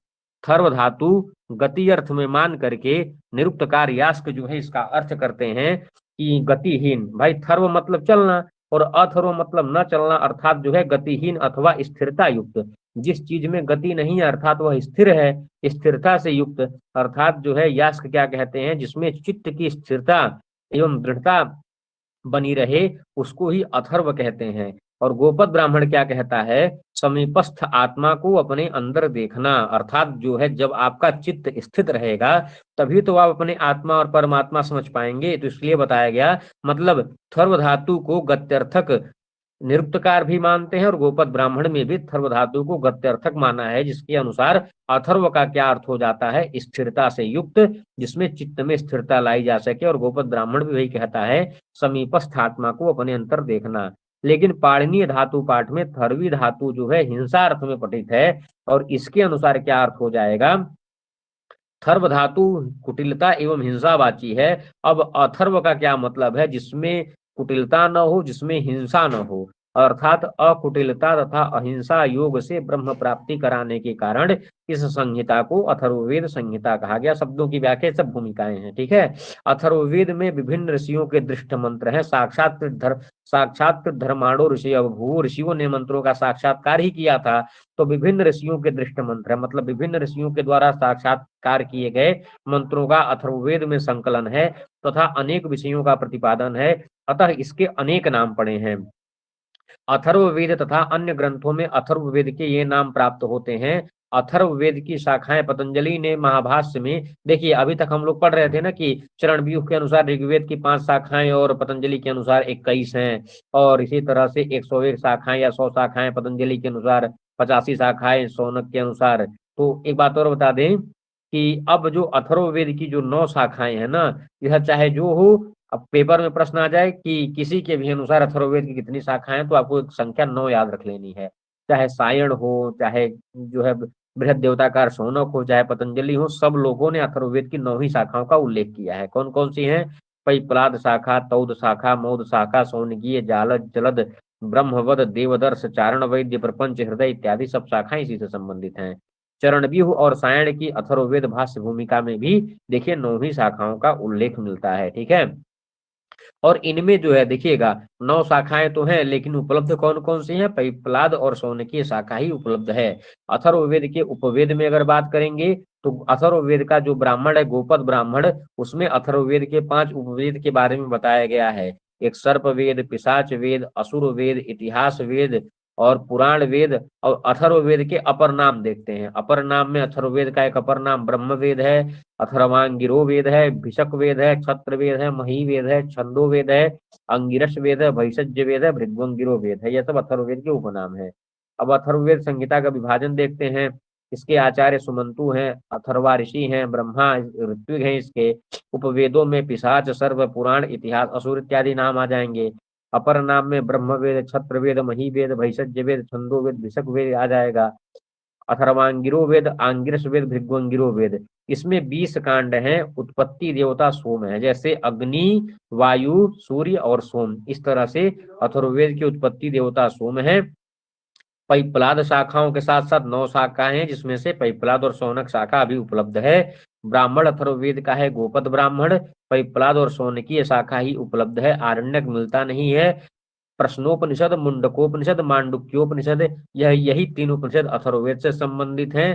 Speaker 1: थर्व धातु गति अर्थ में मान करके निरुक्तकार यास्क जो है इसका अर्थ करते हैं कि गतिहीन। भाई थर्व मतलब चलना, और अथर्व मतलब न चलना, अर्थात जो है गतिहीन अथवा स्थिरता युक्त। जिस चीज में गति नहीं है अर्थात वह स्थिर है, स्थिरता से युक्त, अर्थात जो है यास्क क्या कहते हैं, जिसमें चित्त की स्थिरता एवं दृढ़ता बनी रहे, उसको ही अथर्व कहते हैं। और गोपद ब्राह्मण क्या कहता है, समीपस्थ आत्मा को अपने अंदर देखना, अर्थात जो है जब आपका चित्त स्थित रहेगा तभी तो आप अपने आत्मा और परमात्मा समझ पाएंगे। तो इसलिए बताया गया, मतलब थर्व धातु को गत्यर्थक निरुक्तकार भी मानते हैं, और गोपद ब्राह्मण में भी थर्व धातु को गत्यर्थक माना है, जिसके अनुसार अथर्व का क्या अर्थ हो जाता है, स्थिरता से युक्त, जिसमें चित्त में स्थिरता लाई जा सके। और गोपद ब्राह्मण भी वही कहता है, समीपस्थ आत्मा को अपने अंतर देखना। लेकिन पाणिनीय धातु पाठ में थर्वी धातु जो है हिंसा अर्थ में पठित है, और इसके अनुसार क्या अर्थ हो जाएगा, थर्व धातु कुटिलता एवं हिंसावाची है। अब अथर्व का क्या मतलब है, जिसमें कुटिलता न हो, जिसमें हिंसा न हो, अर्थात अकुटिलता तथा अहिंसा योग से ब्रह्म प्राप्ति कराने के कारण इस संहिता को अथर्ववेद संहिता कहा गया। शब्दों की व्याख्या सब भूमिकाएं हैं। ठीक है, अथर्ववेद में विभिन्न ऋषियों के दृष्ट मंत्र हैं, साक्षात धर्माणो ऋषि अभूव, ऋषियों ने मंत्रों का साक्षात्कार ही किया था। तो विभिन्न ऋषियों के दृष्ट मंत्र है, मतलब विभिन्न ऋषियों के द्वारा साक्षात्कार किए गए मंत्रों का अथर्ववेद में संकलन है, तथा अनेक विषयों का प्रतिपादन है, अतः इसके अनेक नाम पड़े हैं। अथर्ववेद तथा अन्य ग्रंथों में अथर्ववेद के ये नाम प्राप्त होते हैं, अथर्ववेद की शाखाएं पतंजलि ने महाभाष्य में, देखिए अभी तक हम लोग पढ़ रहे थे ना कि चरणव्यूह के अनुसार ऋग्वेद की 5 शाखाएं और पतंजलि के अनुसार 21 हैं, और इसी तरह से 101 शाखाएं या 100 शाखाएं पतंजलि के अनुसार, 85 शाखाएं शौनक के अनुसार। तो एक बात और बता दें कि अब जो अथर्ववेद की जो 9 शाखाएं हैं ना, यह चाहे जो हो, अब पेपर में प्रश्न आ जाए कि किसी के भी अनुसार अथर्ववेद की कितनी शाखाएं, तो आपको एक संख्या 9 याद रख लेनी है। चाहे सायण हो, चाहे जो है बृहद देवताकार शौनक हो, चाहे पतंजलि हो, सब लोगों ने अथर्ववेद की 9 ही शाखाओं का उल्लेख किया है। कौन कौन सी हैं? पैपलाद शाखा, तौद शाखा, मौद शाखा, शौनकीय, जालद, जलद, ब्रह्मवद, देवदर्श, चारण वैद्य, प्रपंच, हृदय इत्यादि सब शाखाएं इसी से संबंधित हैं। चरणव्यूह और सायण की अथर्ववेद भाष्य भूमिका में भी देखिए 9 ही शाखाओं का उल्लेख मिलता है। ठीक है, और इनमें जो है देखिएगा 9 शाखाएं तो हैं, लेकिन उपलब्ध कौन कौन सी हैं? पैपलाद और शौनकीय शाखा ही उपलब्ध है। अथर्ववेद के उपवेद में अगर बात करेंगे तो अथर्ववेद का जो ब्राह्मण है गोपद ब्राह्मण, उसमें अथर्ववेद के 5 उपवेद के बारे में बताया गया है। एक सर्प वेद, पिशाच वेद, असुर वेद, इतिहास वेद और पुराण वेद। और अथर्ववेद के अपर नाम देखते हैं। अपर नाम में अथर्ववेद का एक अपर नाम ब्रह्म वेद है, अथर्वांगिरो वेद है, भिषक वेद है, छत्र वेद है, मही वेद है, छंदो वेद है, अंगिरस वेद है, भैषज्य वेद है, भृग्वंगिरो वेद है। यह सब अथर्ववेद के उपनाम है। अब अथर्ववेद संहिता का विभाजन देखते हैं। इसके आचार्य सुमंतु हैं, अथर्वा ऋषि हैं, ब्रह्मा ऋत्विक हैं। इसके उपवेदों में पिशाच, सर्व, पुराण, इतिहास, असुर इत्यादि नाम आ जाएंगे। अपर नाम में ब्रह्म वेद, छत्र वेद, मही वेद, भैषज्य वेद, छंदो वेद, भिषक वेद आ जाएगा। अथर्वांगिरो वेद, आंगिरस वेद, भृग्वंगिरो वेद। इसमें 20 कांड हैं। उत्पत्ति देवता सोम है, जैसे अग्नि, वायु, सूर्य और सोम, इस तरह से अथर्ववेद की उत्पत्ति देवता सोम है। पैपलाद शाखाओं के साथ साथ 9 शाखाएं हैं, जिसमें से पैपलाद और शौनक शाखा अभी उपलब्ध है। ब्राह्मण अथर्ववेद का है गोपद ब्राह्मण, पैपलाद और शौनकीय शाखा ही उपलब्ध है, आरण्यक मिलता नहीं है। प्रश्नोपनिषद, मुंडकोपनिषद, मांडुक्योपनिषद, यही 3 उपनिषद अथर्ववेद से संबंधित हैं।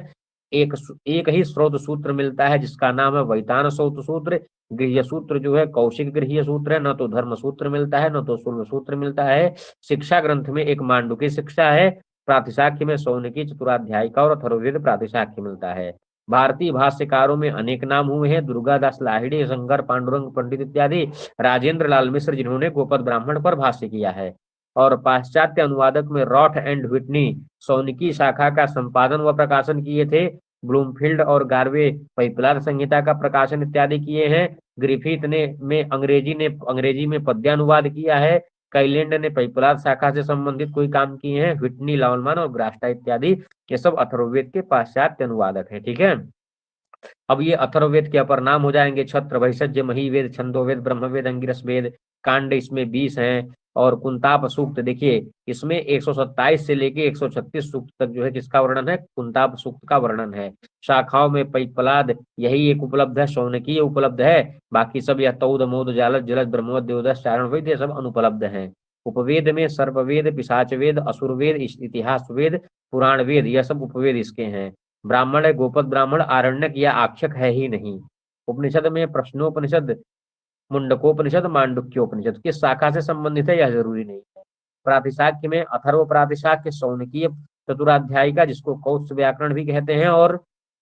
Speaker 1: एक ही स्रोत सूत्र मिलता है जिसका नाम है वैतान स्रोत सूत्र। गृह्य सूत्र जो है कौशिक गृह्य सूत्र है, न तो धर्म सूत्र मिलता है, न तो शुल्ब सूत्र मिलता है। शिक्षा ग्रंथ में एक मांडुकी शिक्षा है, प्रातिशाख्य में शौनकी चतुराध्याय का और अथर्ववेद प्रातिशाख्य मिलता है। भारतीय भाष्यकारों में अनेक नाम हुए हैं, दुर्गादास लाहिड़ी, शंकर पांडुरंग पंडित इत्यादि, राजेंद्र लाल मिश्र जिन्होंने गोपद ब्राह्मण पर भाष्य किया है। और पाश्चात्य अनुवादक में रॉथ एंड व्हिटनी शौनकी शाखा का संपादन व प्रकाशन किए थे। ब्लूमफील्ड और गार्वे पैपलाद संहिता का प्रकाशन इत्यादि किए हैं। ग्रिफिथ ने अंग्रेजी में पद्यानुवाद किया है। कैलेंड ने पैपलाद शाखा से संबंधित कोई काम किए हैं। व्हिटनी, लाउलमान और ग्रास्टा इत्यादि ये सब अथर्ववेद के पाश्चात्य अनुवादक हैं। ठीक है, अब ये अथर्ववेद के अपर नाम हो जाएंगे छत्र, भैषज्य, मही वेद, छंदोवेद, ब्रह्मवेद, अंगिरस वेद। कांड इसमें 20 हैं। और कुंताप सूक्त देखिए, इसमें 127 से लेके 136 सूक्त तक जो है किसका वर्णन है? कुंताप सूक्त का वर्णन है। शाखाओं में पैपलाद यही एक उपलब्ध है, शौनकीय उपलब्ध है, बाकी सब यह तौद, मोद, जालद, जलद, ब्रह्मवद, देवदस, चारण वेद ये सब अनुपलब्ध हैं। उपवेद में सर्ववेद, पिशाच वेद, असुर वेद, इतिहास वेद, पुराण वेद यह सब उपवेद इसके हैं। ब्राह्मण है गोपद ब्राह्मण, आरण्यक या आक्षक है ही नहीं। उपनिषद में प्रश्नोपनिषद, मुंडकोपनिषद, मांडुक्योपनिषद किस शाखा से संबंधित है यह जरूरी नहीं है। प्रातिशाख्य में अथर्व प्रातिशाख्य, शौनकीय चतुराध्यायिका जिसको कौत्स व्याकरण भी कहते हैं, और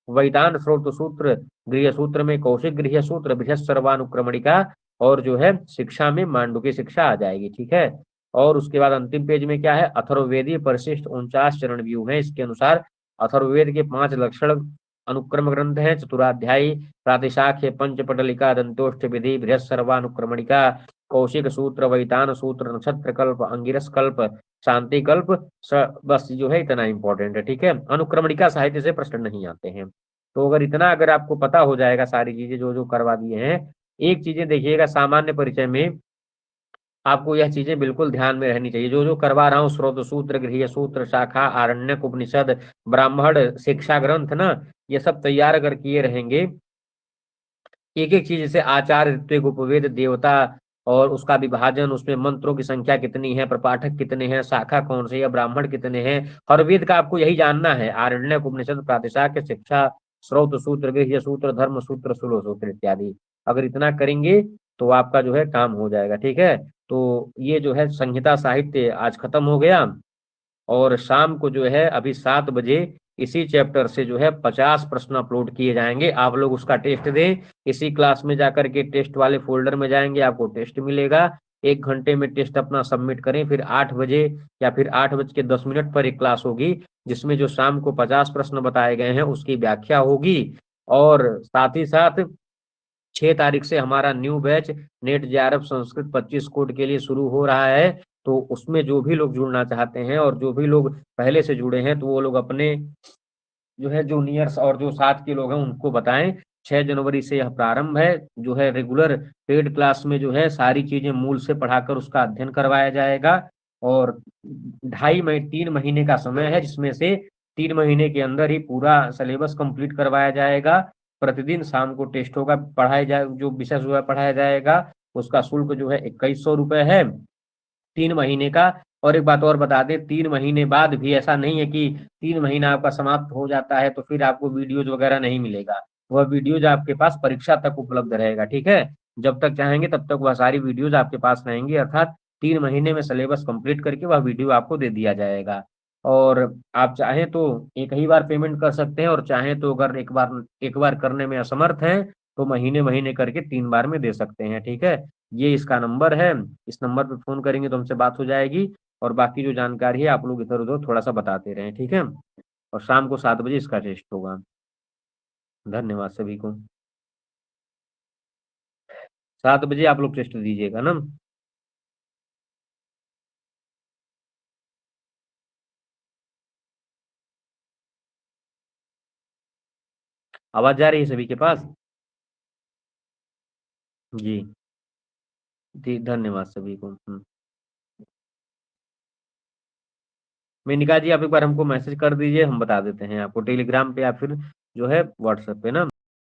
Speaker 1: वैदान स्रोत सूत्र, गृह सूत्र में कौशिक गृह सूत्र, बृहस्पति सर्वानुक्रमणिका, और जो है शिक्षा में मांडुकी शिक्षा आ जाएगी। ठीक है, और उसके बाद अंतिम पेज में क्या है? अथर्ववेदी परिशिष्ट 49 चरण व्यू है। इसके अनुसार अथर्ववेद के 5 लक्षण अनुक्रम ग्रंथ हैं: चतुराध्यायी, प्रातिशाख्य, पंचपटलिका, दंतोष्ठ विधि, बृहत् सर्वानुक्रमणिका, कौशिक सूत्र, वैतान सूत्र, नक्षत्र कल्प, अंगिरस कल्प, शांति कल्प। बस जो है इतना इंपॉर्टेंट है। ठीक है, अनुक्रमणिका साहित्य से प्रश्न नहीं आते हैं। तो अगर आपको पता हो जाएगा सारी चीजें जो जो करवा दिए हैं, एक चीजें देखिएगा सामान्य परिचय में आपको यह चीजें बिल्कुल ध्यान में रहनी चाहिए। जो जो करवा रहा हूँ, स्रोत सूत्र, गृह्य सूत्र, शाखा, आरण्यक, उपनिषद, ब्राह्मण, शिक्षा ग्रंथ ना, ये सब तैयार अगर किए रहेंगे, एक एक चीज जैसे आचार, ऋत्विक, उपवेद, देवता और उसका विभाजन, उसमें मंत्रों की संख्या कितनी है, प्रपाठक कितने हैं, शाखा कौन सी है, ब्राह्मण कितने हैं, हर वेद का आपको यही जानना है। आरण्यक, उपनिषद, प्रातिशाख्य, शिक्षा, स्रोत सूत्र, गृह्य सूत्र, धर्म सूत्र, सुलो सूत्र इत्यादि अगर इतना करेंगे तो आपका जो है काम हो जाएगा। ठीक है, तो ये जो है संहिता साहित्य आज खत्म हो गया। और शाम को जो है अभी 7 बजे इसी चैप्टर से जो है 50 प्रश्न अपलोड किए जाएंगे, आप लोग उसका टेस्ट दें। इसी क्लास में जाकर के टेस्ट वाले फोल्डर में जाएंगे, आपको टेस्ट मिलेगा। 1 घंटे में टेस्ट अपना सबमिट करें, फिर 8 बजे या फिर 8:10 पर एक क्लास होगी, जिसमें जो शाम को 50 प्रश्न बताए गए हैं उसकी व्याख्या होगी। और साथ ही साथ 6 तारीख से हमारा new batch net JRF Sanskrit 25 code के लिए शुरू हो रहा है। तो उसमें जो भी लोग जुड़ना चाहते हैं और जो भी लोग पहले से जुड़े हैं, तो वो लोग अपने जो है जूनियर्स और जो साथ के लोग हैं उनको बताएं। 6 जनवरी से यह प्रारंभ है, जो है रेगुलर पेड क्लास में जो है सारी चीजें मूल से पढ़ाकर उसका अध्ययन करवाया जाएगा। और 3 महीने का समय है, जिसमें से 3 महीने के अंदर ही पूरा सिलेबस कंप्लीट करवाया जाएगा। प्रतिदिन शाम को टेस्ट होगा, पढ़ाया जाए जो विषय जो है पढ़ाया जाएगा। उसका शुल्क जो है 2100 रुपये है 3 महीने का। और एक बात और बता दें, 3 महीने बाद भी ऐसा नहीं है कि 3 महीना आपका समाप्त हो जाता है तो फिर आपको वीडियोज वगैरह नहीं मिलेगा। वह वीडियोज आपके पास परीक्षा तक उपलब्ध रहेगा, ठीक है। जब तक चाहेंगे तब तक वह सारी वीडियोज आपके पास रहेंगी, अर्थात 3 महीने में सिलेबस कंप्लीट करके वह वीडियो आपको दे दिया जाएगा। और आप चाहें तो एक ही बार पेमेंट कर सकते हैं, और चाहें तो अगर एक बार करने में असमर्थ हैं तो महीने महीने करके 3 बार में दे सकते हैं, ठीक है। ये इसका नंबर है, इस नंबर पे फोन करेंगे तो हमसे बात हो जाएगी। और बाकी जो जानकारी है आप लोग इधर उधर थोड़ा सा बताते रहें, ठीक है। और शाम को 7 बजे इसका टेस्ट होगा। धन्यवाद सभी को। 7 बजे आप लोग टेस्ट दीजिएगा ना। आवाज जा रही है सभी के पास? जी। जी धन्यवाद सभी को। मेनका जी, आप एक बार हमको मैसेज कर दीजिए, हम बता देते हैं आपको टेलीग्राम पे या फिर जो है व्हाट्सएप पे ना।